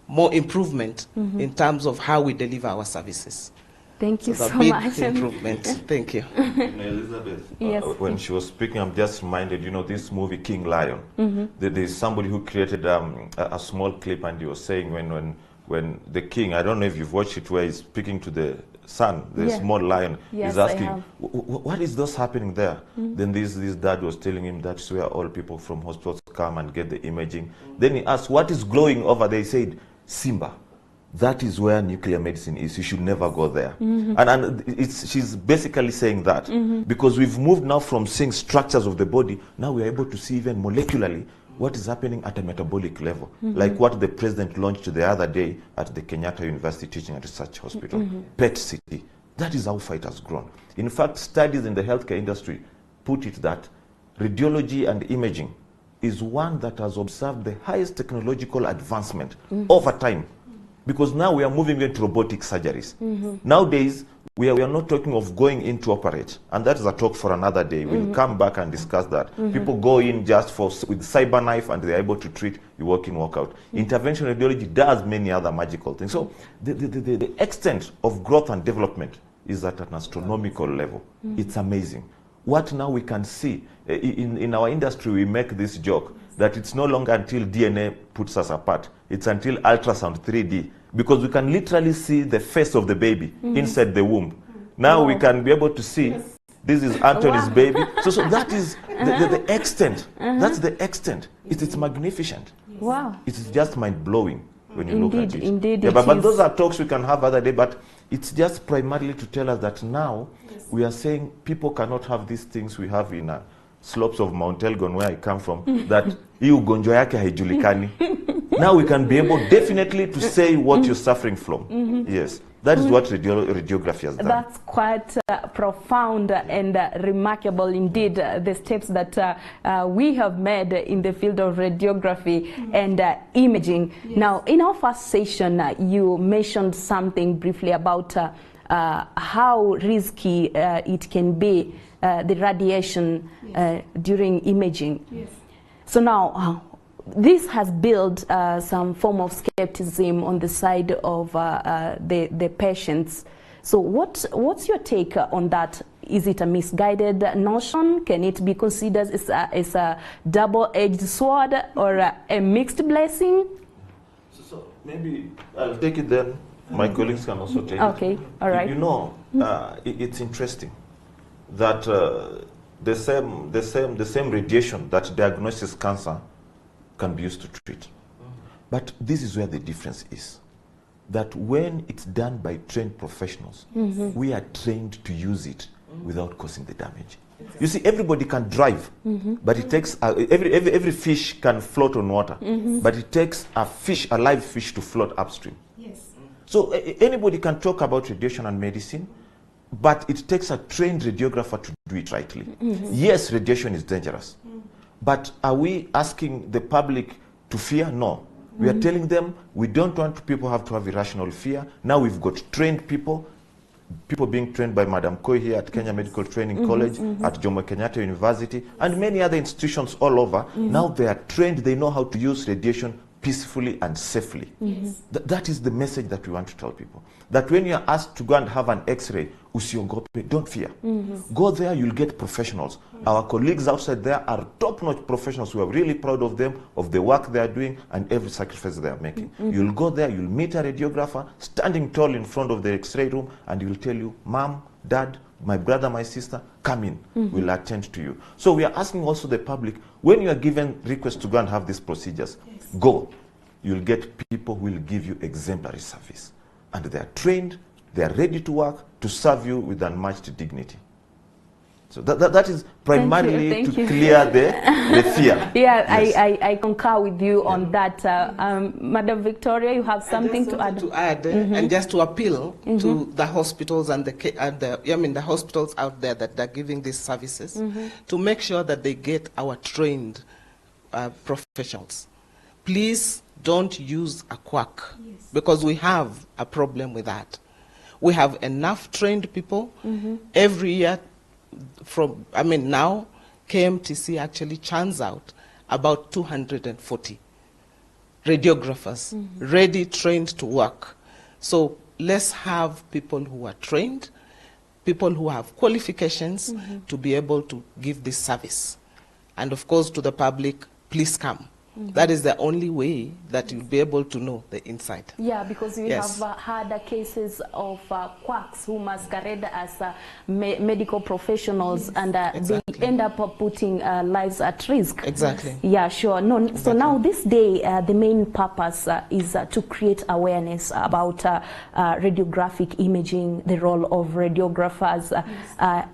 more improvement in terms of how we deliver our services. Thank you so big much. Improvement. Thank you. Elizabeth, Yes. When she was speaking, I'm just reminded, you know, this movie King Lion. There's somebody who created a small clip, and he was saying when the king, I don't know if you've watched it, where he's speaking to the son, the small lion, Yes, he's asking, I have. what is this happening there? Then this dad was telling him that's where all people from hospitals come and get the imaging. Then he asked, what is glowing over there? He said, Simba. That is where nuclear medicine is. You should never go there. And she's basically saying that because we've moved now from seeing structures of the body, now we're able to see even molecularly what is happening at a metabolic level, like what the president launched the other day at the Kenyatta University Teaching and Research Hospital, PET-CT. That is how fight has grown. In fact, studies in the healthcare industry put it that radiology and imaging is one that has observed the highest technological advancement over time. Because now we are moving into robotic surgeries. Nowadays, we are not talking of going in to operate. And that is a talk for another day. We'll come back and discuss that. People go in just with cyber knife and they're able to treat, you walk in, walk out. Intervention radiology does many other magical things. So the extent of growth and development is at an astronomical level. It's amazing. What now we can see, in our industry we make this joke, that it's no longer until DNA puts us apart. It's until ultrasound 3D. Because we can literally see the face of the baby inside the womb. Now we can be able to see, this is Anthony's baby. So that is the extent. That's the extent. It's magnificent. Wow. It's just mind-blowing when you look at it. Indeed, yeah, but those are talks we can have other day, but it's just primarily to tell us that now we are saying people cannot have these things we have in slopes of Mount Elgon, where I come from, that hii ugonjwa yake haijulikani. Now we can be able definitely to say what you're suffering from. Yes, that is what radiography has done. That's quite profound and remarkable indeed, the steps that we have made in the field of radiography and imaging. Now, in our first session, you mentioned something briefly about how risky it can be, the radiation during imaging. So now, this has built some form of skepticism on the side of the patients. So what's your take on that? Is it a misguided notion? Can it be considered as a double-edged sword or a mixed blessing? So maybe I'll take it then. My colleagues can also take it. Okay, all right. You know, it's interesting that the same radiation that diagnoses cancer can be used to treat. But this is where the difference is. That when it's done by trained professionals, we are trained to use it without causing the damage. You see, everybody can drive, but it takes, every fish can float on water, but it takes a live fish to float upstream. So anybody can talk about radiation and medicine, but it takes a trained radiographer to do it rightly. Yes, radiation is dangerous. But are we asking the public to fear? No. We are telling them we don't want people have to have irrational fear. Now we've got trained people being trained by Madam Koi here at Kenya Medical Training College, at Jomo Kenyatta University, and many other institutions all over. Now they are trained, they know how to use radiation peacefully and safely. That is the message that we want to tell people. That when you are asked to go and have an X-ray, usiogope, don't fear. Go there, you'll get professionals. Our colleagues outside there are top-notch professionals who are really proud of them, of the work they are doing, and every sacrifice they are making. You'll go there, you'll meet a radiographer standing tall in front of the X-ray room, and he'll tell you, Mom, Dad, my brother, my sister, come in. We'll attend to you. So we are asking also the public, when you are given requests to go and have these procedures, go. You'll get people who will give you exemplary service. And they are trained, they are ready to work, to serve you with unmatched dignity. So that is primarily to clear the fear. Yeah, yes. I concur with you on that. Madam Victoria, you have something to add? And just to appeal to the hospitals and the hospitals out there that are giving these services to make sure that they get our trained professionals. Please don't use a quack, because we have a problem with that. We have enough trained people. Every year, now, KMTC actually churns out about 240 radiographers ready, trained to work. So let's have people who are trained, people who have qualifications to be able to give this service. And of course, to the public, please come. That is the only way that you'll be able to know the inside. Yeah, because we have had cases of quacks who masquerade as medical professionals, and they end up putting lives at risk. Exactly. Yeah, sure. No, exactly. So now this day, the main purpose is to create awareness about radiographic imaging, the role of radiographers,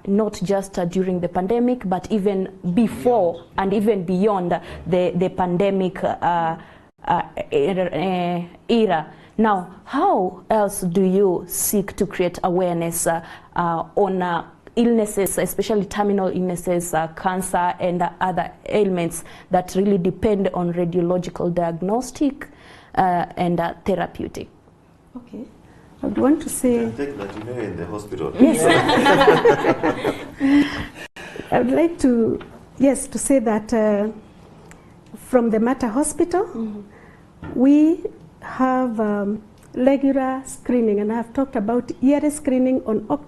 not just during the pandemic, but even before and even beyond the pandemic era. Now, how else do you seek to create awareness on illnesses, especially terminal illnesses, cancer and other ailments that really depend on radiological diagnostic and therapeutic? Okay. I would want to say... You can take that, you know, in the hospital. Yes. I would like to, yes, to say that from the Mater Hospital, we have regular screening, and I have talked about yearly screening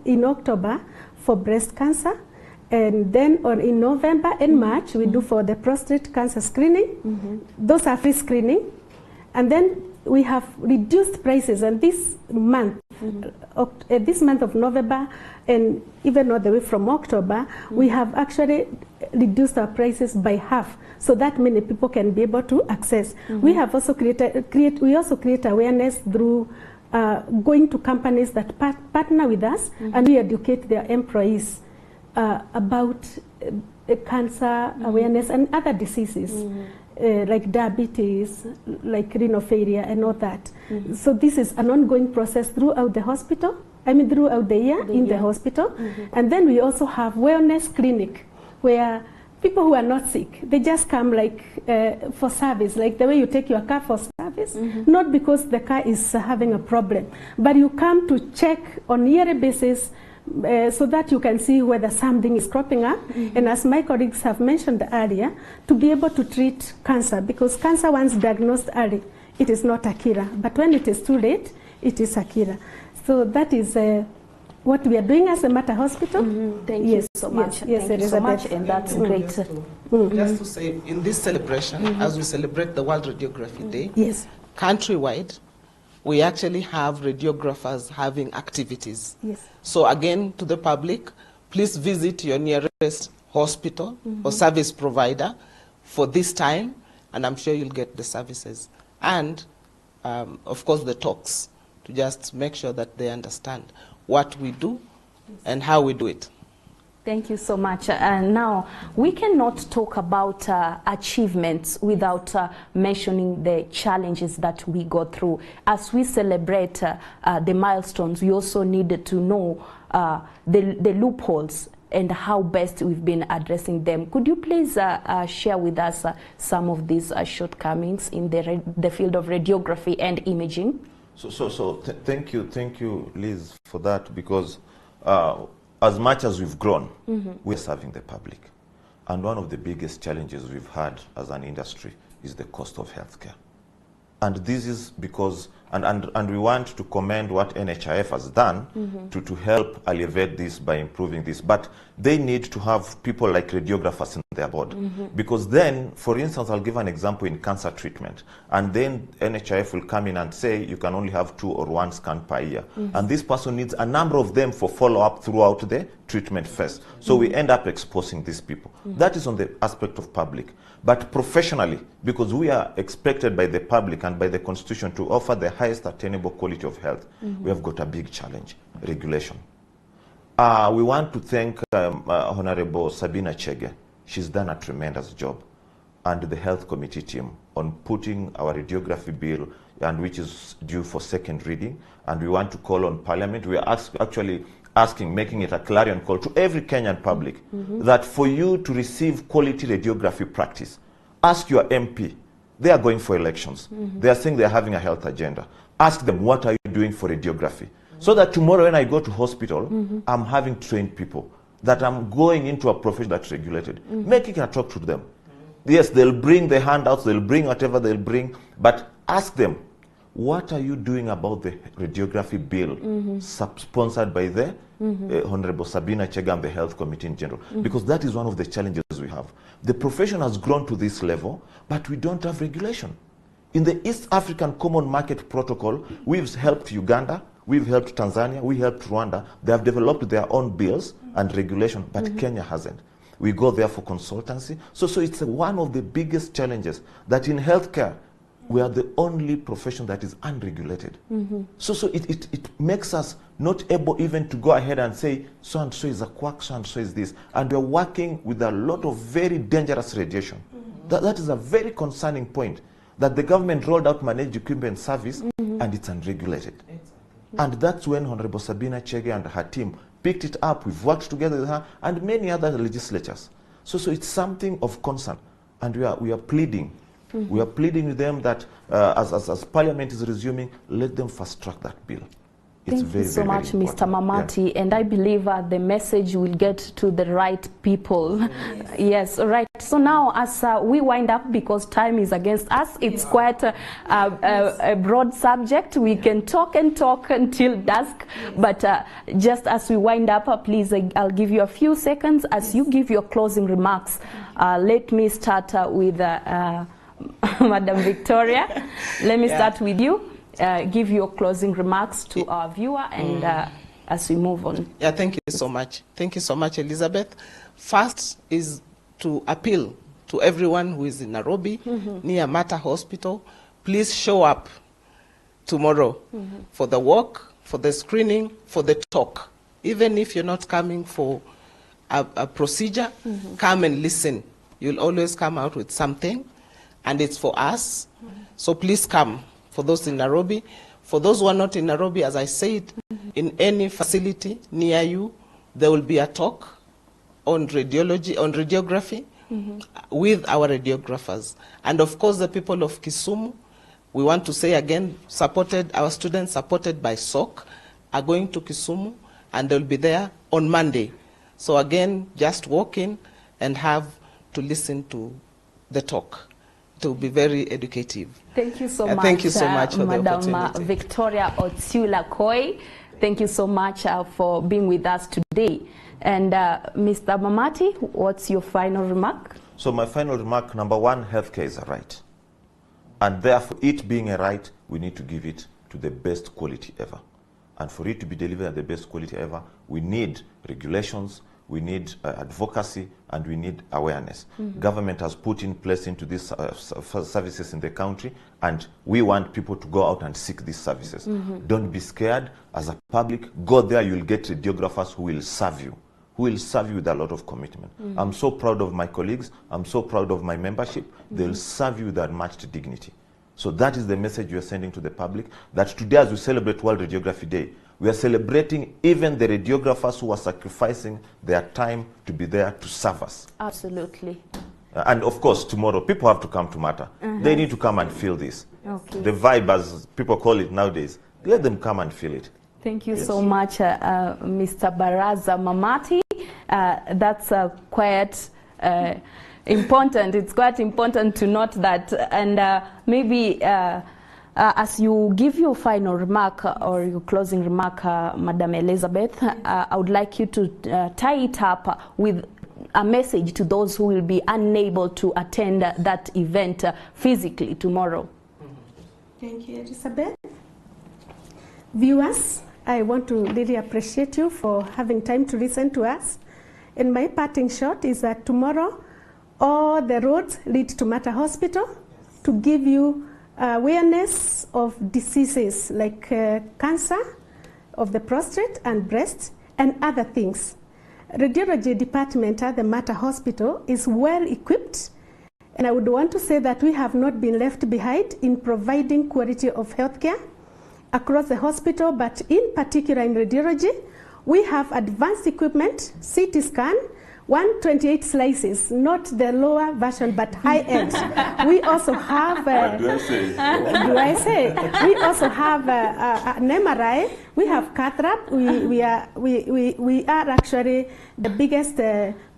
in October for breast cancer, and then in November and March we do for the prostate cancer screening. Those are free screening, and then we have reduced prices, and this month of November and even all the way from October, we have actually reduced our prices by half, so that many people can be able to access. We have also create awareness through going to companies that partner with us, and we educate their employees about cancer awareness and other diseases. Like diabetes, like renal failure and all that. So this is an ongoing process throughout the hospital, throughout the year in the hospital. And then we also have wellness clinic, where people who are not sick, they just come like for service, like the way you take your car for service, not because the car is having a problem, but you come to check on a yearly basis so that you can see whether something is cropping up. And as my colleagues have mentioned earlier, to be able to treat cancer, because cancer once diagnosed early, it is not a killer, but when it is too late, it is a killer. So that is what we are doing as a Mater Hospital. Thank you so much. Yes, thank you so much, and that's great. Just to say, in this celebration, as we celebrate the World Radiography Day, countrywide, we actually have radiographers having activities. So again, to the public, please visit your nearest hospital or service provider for this time, and I'm sure you'll get the services. And, of course, the talks, to just make sure that they understand what we do and how we do it. Thank you so much. And now, we cannot talk about achievements without mentioning the challenges that we go through. As we celebrate the milestones, we also need to know the loopholes and how best we've been addressing them. Could you please share with us some of these shortcomings in the field of radiography and imaging? Thank you, Liz, for that, because as much as we've grown, we're serving the public. And one of the biggest challenges we've had as an industry is the cost of healthcare. And this is because, and we want to commend what NHIF has done to help alleviate this by improving this. But they need to have people like radiographers in their board. Because then, for instance, I'll give an example in cancer treatment. And then NHIF will come in and say you can only have 2 or 1 scan per year. And this person needs a number of them for follow-up throughout the treatment phase. So we end up exposing these people. That is on the aspect of public. But professionally, because we are expected by the public and by the Constitution to offer the highest attainable quality of health, we have got a big challenge: regulation. We want to thank Honorable Sabina Chege. She's done a tremendous job, and the health committee team on putting our radiography bill, and which is due for second reading. And we want to call on Parliament. We are actually making it a clarion call to every Kenyan public that for you to receive quality radiography practice, ask your MP. They are going for elections. They are saying they are having a health agenda. Ask them, what are you doing for radiography? So that tomorrow when I go to hospital, I'm having trained people, that I'm going into a profession that's regulated. Make it a talk to them. Yes, they'll bring the handouts, they'll bring whatever they'll bring, but ask them, what are you doing about the radiography bill sponsored by the Honorable Sabina Chege and the Health Committee in general? Because that is one of the challenges we have. The profession has grown to this level, but we don't have regulation. In the East African Common Market Protocol, we've helped Uganda, we've helped Tanzania, we helped Rwanda. They have developed their own bills and regulation, but Kenya hasn't. We go there for consultancy. So it's one of the biggest challenges that in healthcare, we are the only profession that is unregulated. So it makes us not able even to go ahead and say, so-and-so is a quack, so-and-so is this. And we're working with a lot of very dangerous radiation. That is a very concerning point, that the government rolled out managed equipment service and it's unregulated. And that's when Honorable Sabina Chege and her team picked it up. We've worked together with her and many other legislatures. So it's something of concern, and we are pleading. We are pleading with them that as Parliament is resuming, let them fast track that bill. It's Thank you so much, Mr. Mamati, and I believe the message will get to the right people. Yes, right. So now, as we wind up, because time is against us, it's quite a broad subject. We can talk and talk until dusk, but just as we wind up, please, I'll give you a few seconds as you give your closing remarks. Let me start with Madam Victoria. Let me start with you. Give your closing remarks to our viewer and as we move on. Yeah, thank you so much. Thank you so much, Elizabeth. First is to appeal to everyone who is in Nairobi, near Mata Hospital. Please show up tomorrow for the walk, for the screening, for the talk. Even if you're not coming for a procedure, come and listen. You'll always come out with something, and it's for us. So please come. For those in Nairobi, for those who are not in Nairobi, as I said, in any facility near you, there will be a talk on radiology, on radiography, with our radiographers. And of course, the people of Kisumu, we want to say again, our students supported by SOC are going to Kisumu, and they'll be there on Monday. So again, just walk in and have to listen to the talk. To be very educative. Thank you so much. Thank you so much for Madam the opportunity. Victoria Otsiula-Koi. Thank you so much for being with us today. And Mr. Mamati, what's your final remark? So my final remark, number one, healthcare is a right. And therefore, it being a right, we need to give it to the best quality ever. And for it to be delivered at the best quality ever, we need regulations, we need advocacy, and we need awareness. Government has put in place into these services in the country, and we want people to go out and seek these services. Don't be scared. As a public, go there, you'll get radiographers who will serve you, with a lot of commitment. I'm so proud of my colleagues. I'm so proud of my membership. They'll serve you with unmatched dignity. So that is the message we are sending to the public, that today as we celebrate World Radiography Day, we are celebrating even the radiographers who are sacrificing their time to be there to serve us. Absolutely. And of course, tomorrow, people have to come to Mata. They need to come and feel this. Okay. The vibe, as people call it nowadays, let them come and feel it. Thank you so much, Mr. Baraza Mamati. That's quite important. It's quite important to note that. And maybe as you give your final remark or your closing remark, Madam Elizabeth, I would like you to tie it up with a message to those who will be unable to attend that event physically tomorrow. Thank you, Elizabeth. Viewers, I want to really appreciate you for having time to listen to us. And my parting shot is that tomorrow, all the roads lead to Mata Hospital to give you awareness of diseases like cancer of the prostate and breast and other things. Radiology department at the Mata Hospital is well equipped, and I would want to say that we have not been left behind in providing quality of healthcare across the hospital, but in particular in radiology, we have advanced equipment, CT scan, 128 slices, not the lower version, but high end. We also have. What do I say? Do I say? We also have an MRI. We have cath lab. We are actually the biggest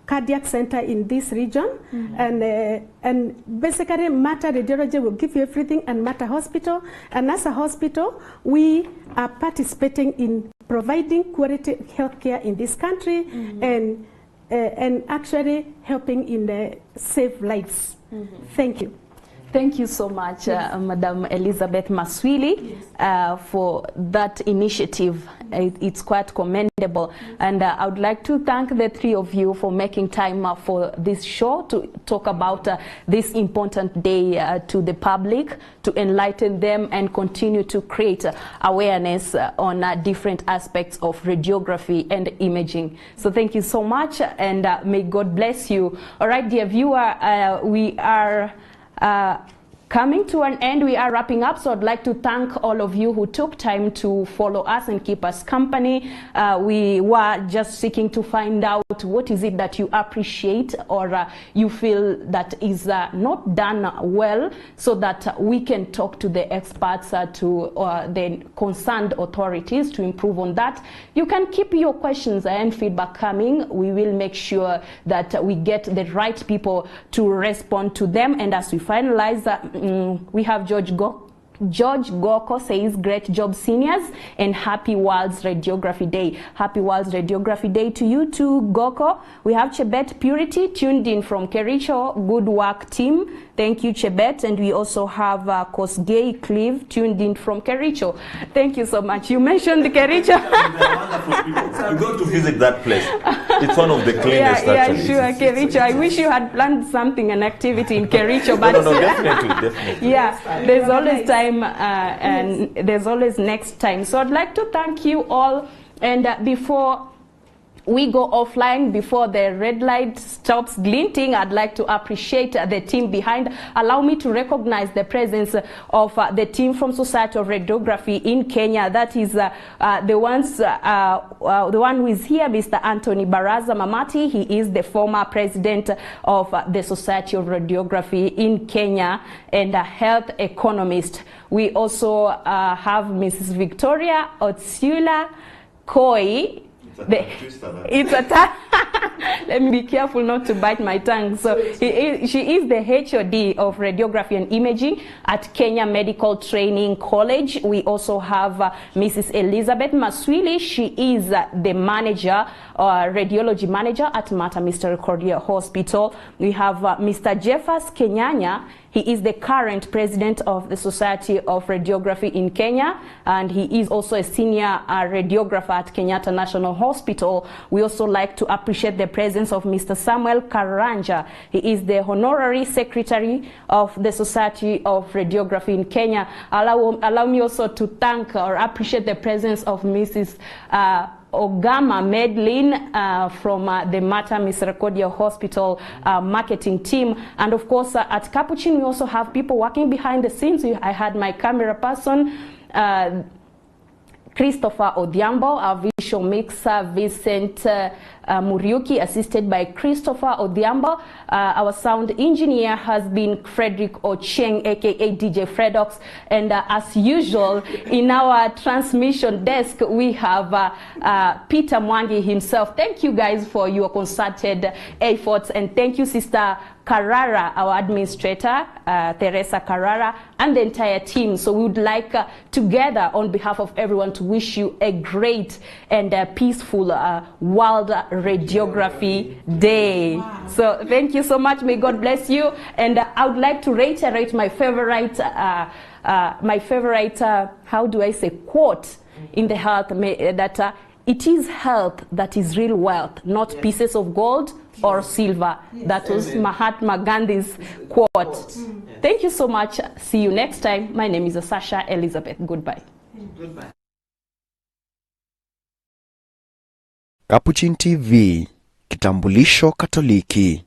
cardiac center in this region, and basically Mata Radiology will give you everything, and Mata Hospital. And as a hospital, we are participating in providing quality healthcare in this country, and actually helping in the save lives. Thank you. Thank you so much, Madam Elizabeth Maswili, for that initiative. It's quite commendable. And I would like to thank the three of you for making time for this show to talk about this important day to the public, to enlighten them and continue to create awareness on different aspects of radiography and imaging. So thank you so much, and may God bless you. All right, dear viewer, we are coming to an end. We are wrapping up, so I'd like to thank all of you who took time to follow us and keep us company. We were just seeking to find out what is it that you appreciate or you feel that is not done well, so that we can talk to the experts, to the concerned authorities to improve on that. You can keep your questions and feedback coming. We will make sure that we get the right people to respond to them. And as we finalize, we have George Goko says, great job seniors, and happy World's Radiography Day. Happy World's Radiography Day to you too, Goko. We have Chebet Purity tuned in from Kericho. Good work, team. Thank you, Chebet. And we also have Kosgei Cleve tuned in from Kericho. Thank you so much. You mentioned the Kericho. They're wonderful people. You go to visit that place. It's one of the cleanest. Yeah, sure, Kericho. I wish you had planned something, an activity in Kericho, but no, definitely. Yeah, there's always time and there's always next time. So I'd like to thank you all, and before we go offline, before the red light stops glinting, I'd like to appreciate the team behind. Allow me to recognize the presence of the team from Society of Radiography in Kenya. That is the one who is here, Mr. Anthony Baraza Mamati. He is the former president of the Society of Radiography in Kenya and a health economist. We also have Mrs. Victoria Otsula Koi. It's a let me be careful not to bite my tongue. So she is the HOD of Radiography and Imaging at Kenya Medical Training College. We also have Mrs. Elizabeth Maswili. She is the manager, radiology manager at Mata Misericordia Hospital. We have Mr. Jeffers Kenyanya. He is the current president of the Society of Radiography in Kenya, and he is also a senior radiographer at Kenyatta National Hospital. We also like to appreciate the presence of Mr. Samuel Karanja. He is the honorary secretary of the Society of Radiography in Kenya. Allow me also to thank or appreciate the presence of Mrs. Ogama Medlin from the Mata Misericordia Hospital marketing team. And of course, at Capuchin, we also have people working behind the scenes. I had my camera person, Christopher Odhiambo, our visual mixer, Vincent Muriuki, assisted by Christopher Odhiambo. Our sound engineer has been Frederick Ocheng, aka DJ Fredox. And as usual, in our transmission desk, we have Peter Mwangi himself. Thank you guys for your concerted efforts, and thank you, Sister Carrara, our administrator, Teresa Carrara, and the entire team. So we would like together, on behalf of everyone, to wish you a great and peaceful World Radiography Day. Wow. So thank you so much. May God bless you. And I would like to reiterate my favorite, how do I say, quote in the health, that it is health that is real wealth, not pieces of gold or silver. That was Mahatma Gandhi's quote. Thank you so much. See you next time. My name is Sasha Elizabeth. Goodbye. Goodbye. Capuchin TV, kitambulisho Katoliki.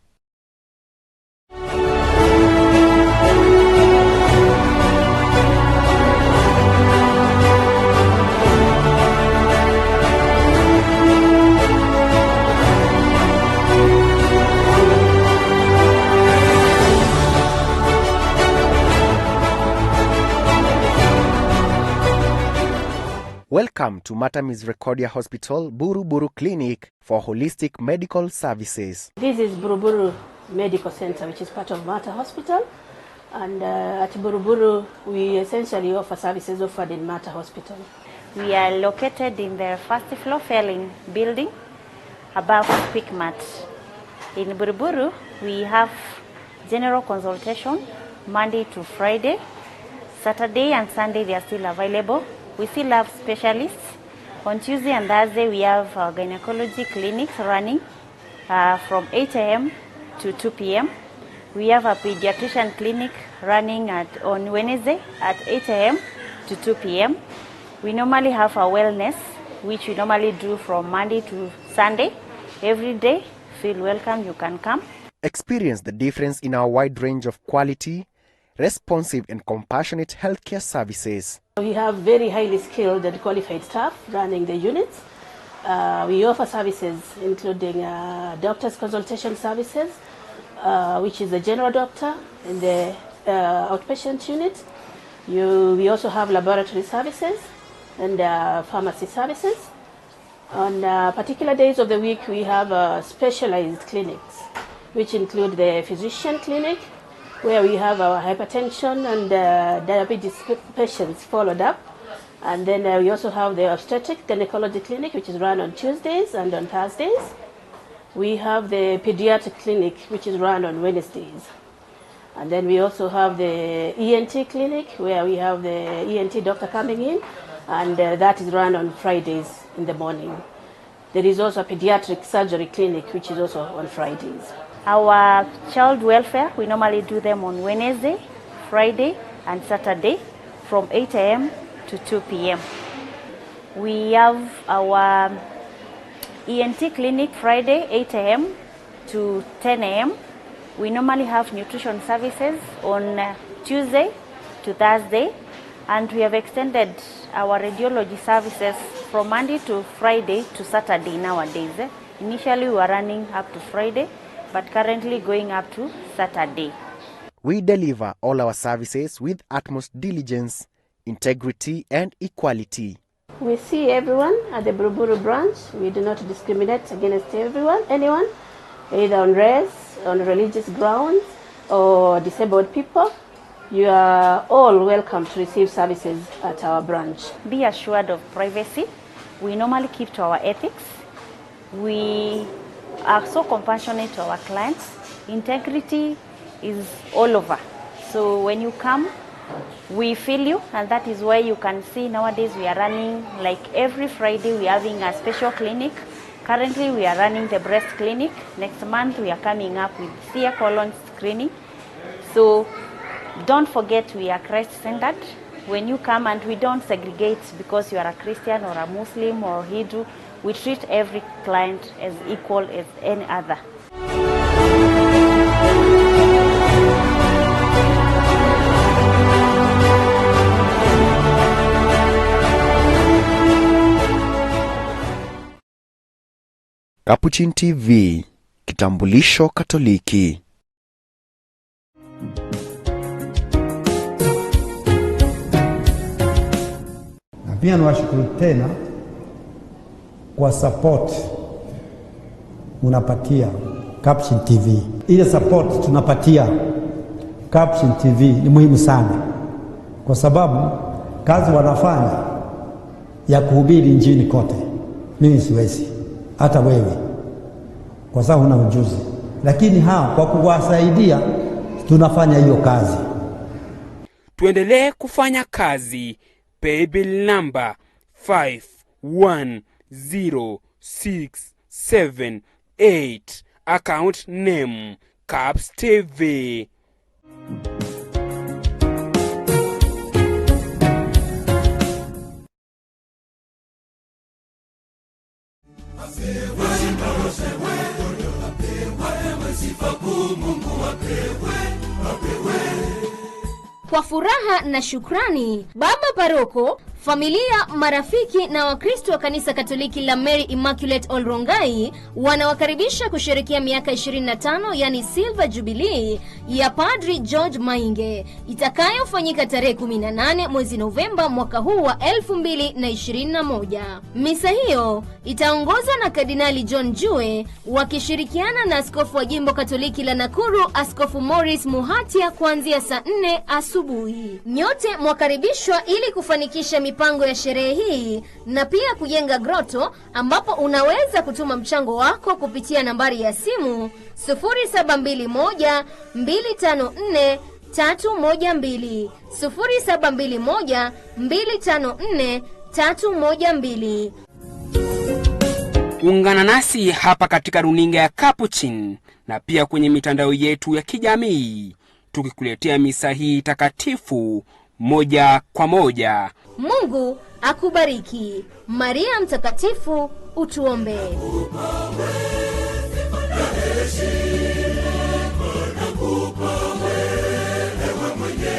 Welcome to Mata Misericordia Hospital, Buruburu Clinic for holistic medical services. This is Buruburu Medical Center, which is part of Mata Hospital. And at Buruburu, we essentially offer services offered in Mata Hospital. We are located in the first floor failing building above Quickmart. In Buruburu, we have general consultation Monday to Friday. Saturday and Sunday, they are still available. We still have specialists. On Tuesday and Thursday, we have gynecology clinics running from 8 a.m. to 2 p.m. We have a pediatrician clinic running on Wednesday at 8 a.m. to 2 p.m. We normally have a wellness, which we normally do from Monday to Sunday. Every day, feel welcome, you can come. Experience the difference in our wide range of quality, responsive and compassionate healthcare services. We have very highly skilled and qualified staff running the units. We offer services including doctor's consultation services, which is the general doctor in the outpatient unit. We also have laboratory services and pharmacy services. On particular days of the week, we have specialized clinics, which include the physician clinic, where we have our hypertension and diabetes patients followed up. And then we also have the obstetric gynecology clinic, which is run on Tuesdays and on Thursdays. We have the pediatric clinic, which is run on Wednesdays. And then we also have the ENT clinic, where we have the ENT doctor coming in, and that is run on Fridays in the morning. There is also a pediatric surgery clinic, which is also on Fridays. Our child welfare, we normally do them on Wednesday, Friday, and Saturday from 8 a.m. to 2 p.m. We have our ENT clinic Friday, 8 a.m. to 10 a.m. We normally have nutrition services on Tuesday to Thursday, and we have extended our radiology services from Monday to Friday to Saturday nowadays. Initially, we were running up to Friday, but currently going up to Saturday. We deliver all our services with utmost diligence, integrity, and equality. We see everyone at the Buruburu branch. We do not discriminate against anyone, either on race, on religious grounds, or disabled people. You are all welcome to receive services at our branch. Be assured of privacy. We normally keep to our ethics. We are so compassionate to our clients. Integrity is all over. So when you come, we feel you, and that is why you can see nowadays we are running, like every Friday we are having a special clinic. Currently we are running the breast clinic. Next month we are coming up with clear colon screening. So don't forget we are Christ-centered. When you come, and we don't segregate because you are a Christian or a Muslim or Hindu. We treat every client as equal as any other. Capuchin TV, kitambulisho Katoliki. Na pia niwashukuru tena kwa support unapatia Capuchin TV. Ile support tunapatia Capuchin TV ni muhimu sana, kwa sababu kazi wanafanya ya kuhubiri injili kote, mimi siwezi, hata wewe, kwa sababu huna ujuzi, lakini hao kwa kuwasaidia tunafanya hiyo kazi. Tuendelee kufanya kazi. Paybill number 510678. Account name Caps TV. Kwa furaha na shukrani, Baba Paroko, familia, marafiki na Wakristo wa Kanisa Katoliki la Mary Immaculate Olrongai wanawakaribisha kusherehekea miaka 25 yani Silver Jubilee ya Padri George Mainge itakayofanyika tarehe 18 mwezi Novemba mwaka huu wa 2021. Misa hiyo itaongozwa na Kardinali John Jue wakishirikiana na askofu wa Jimbo Katoliki la Nakuru, Askofu Morris Muhatia, kuanzia saa 4 asubuhi. Nyote mwakaribishwa ili kufanikisha mipango ya sherehe hii na pia kujenga groto ambapo unaweza kutuma mchango wako kupitia nambari ya simu 0721 254 312 0721 254 312. Ungana nasi hapa katika runinga ya Capuchin na pia kwenye mitandao yetu ya kijamii tukikuletea misa hii takatifu moja kwa moja. Mungu akubariki. Maria Mtakatifu, utuombe. Ewe mwenye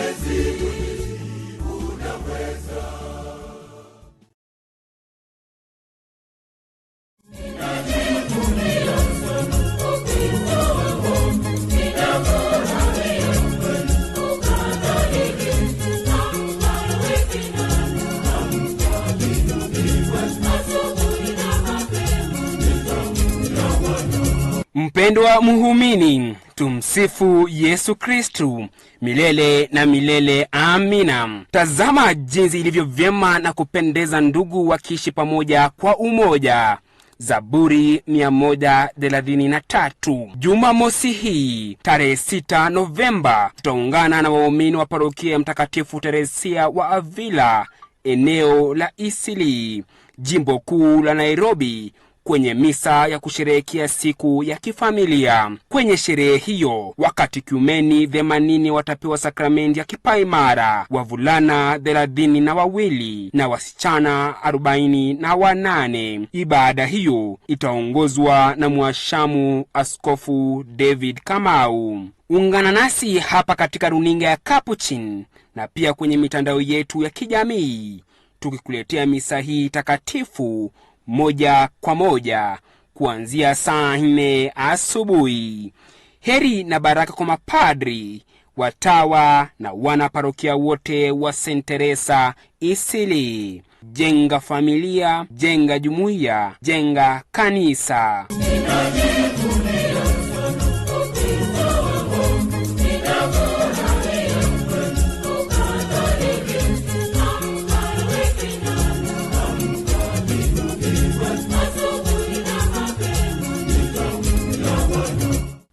Mpendwa muhumini, tumsifu Yesu Kristu milele na milele, amina. Tazama jinsi ilivyo vyema na kupendeza ndugu wakiishi pamoja kwa umoja. Zaburi 133. Jumamosi hii tarehe 6 Novemba tutaungana na waumini wa parokia ya Mtakatifu Teresia wa Avila, eneo la Isili, jimbo kuu la Nairobi, kwenye misa ya kusherehekea siku ya kifamilia. Kwenye sherehe hiyo, wakatekumeni 80 watapewa sakramenti ya kipaimara, wavulana 32 na wasichana 48. Ibada hiyo itaongozwa na mwashamu Askofu David Kamau. Ungana nasi hapa katika runinga ya Capuchin na pia kwenye mitandao yetu ya kijamii, tukikuletea misa hii takatifu moja kwa moja kuanzia saa 4 asubuhi. Heri na baraka kwa mapadri, watawa na wana parokia wote wa St. Teresa Isili. Jenga familia, jenga jumuiya, jenga kanisa.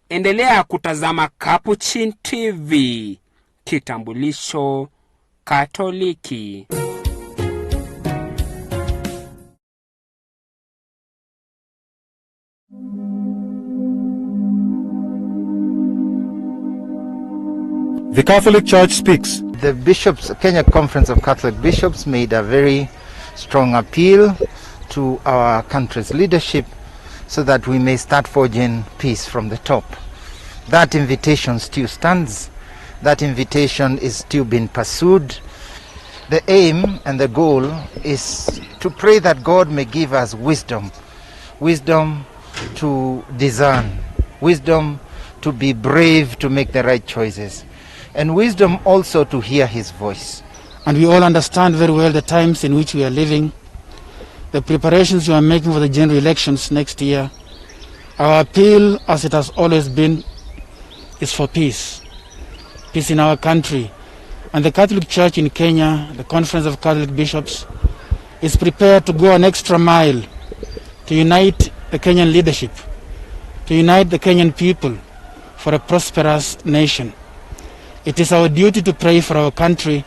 Endelea kutazama Capuchin TV, kitambulisho Katoliki. The Catholic Church speaks. The bishops, Kenya Conference of Catholic Bishops, made a very strong appeal to our country's leadership so that we may start forging peace from the top. That invitation still stands. That invitation is still being pursued. The aim and the goal is to pray that God may give us wisdom. Wisdom to discern. Wisdom to be brave, to make the right choices. And wisdom also to hear his voice. And we all understand very well the times in which we are living, the preparations you are making for the general elections next year. Our appeal, as it has always been, is for peace. Peace in our country. And the Catholic Church in Kenya, the Conference of Catholic Bishops, is prepared to go an extra mile to unite the Kenyan leadership, to unite the Kenyan people for a prosperous nation. It is our duty to pray for our country.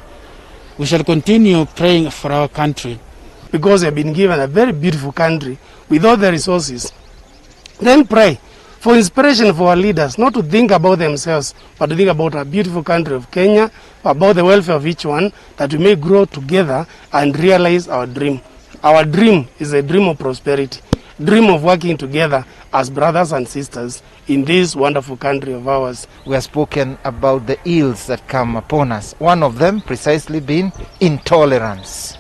We shall continue praying for our country. Because we have been given a very beautiful country with all the resources. Then pray for inspiration for our leaders, not to think about themselves, but to think about our beautiful country of Kenya, about the welfare of each one, that we may grow together and realize our dream. Our dream is a dream of prosperity, dream of working together as brothers and sisters in this wonderful country of ours. We have spoken about the ills that come upon us, one of them precisely being intolerance.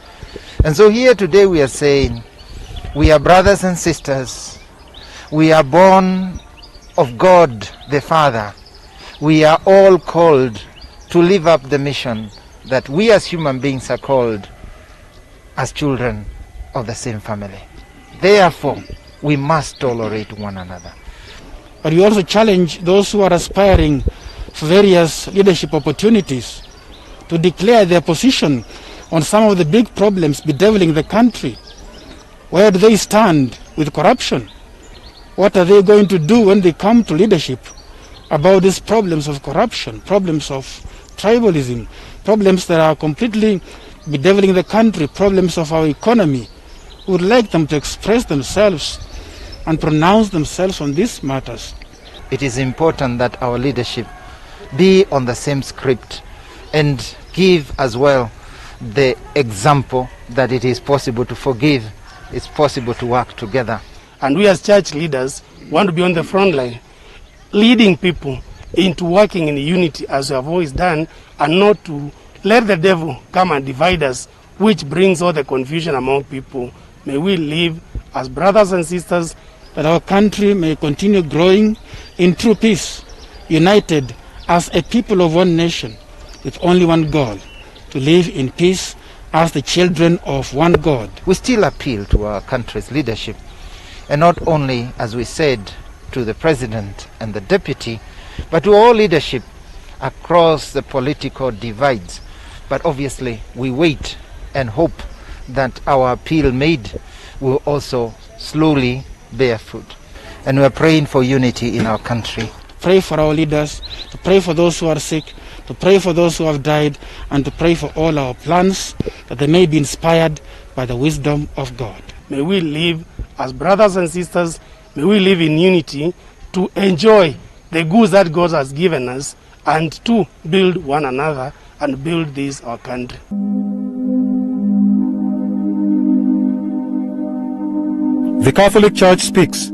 And so here today we are saying, we are brothers and sisters. We are born of God the Father. We are all called to live up the mission that we as human beings are called as children of the same family. Therefore, we must tolerate one another. But we also challenge those who are aspiring for various leadership opportunities to declare their position on some of the big problems bedeviling the country. Where do they stand with corruption? What are they going to do when they come to leadership about these problems of corruption, problems of tribalism, problems that are completely bedeviling the country, problems of our economy? We would like them to express themselves and pronounce themselves on these matters. It is important that our leadership be on the same script and give as well the example that it is possible to forgive, it's possible to work together. And we as church leaders want to be on the front line, leading people into working in unity as we have always done, and not to let the devil come and divide us, which brings all the confusion among people. May we live as brothers and sisters, that our country may continue growing in true peace, united as a people of one nation, with only one goal, to live in peace as the children of one God. We still appeal to our country's leadership, and not only, as we said, to the President and the Deputy, but to all leadership across the political divides. But obviously we wait and hope that our appeal made will also slowly bear fruit. And we are praying for unity in our country. Pray for our leaders, to pray for those who are sick, to pray for those who have died, and to pray for all our plans, that they may be inspired by the wisdom of God. May we live as brothers and sisters, may we live in unity to enjoy the goods that God has given us and to build one another and build this, our country. The Catholic Church Speaks.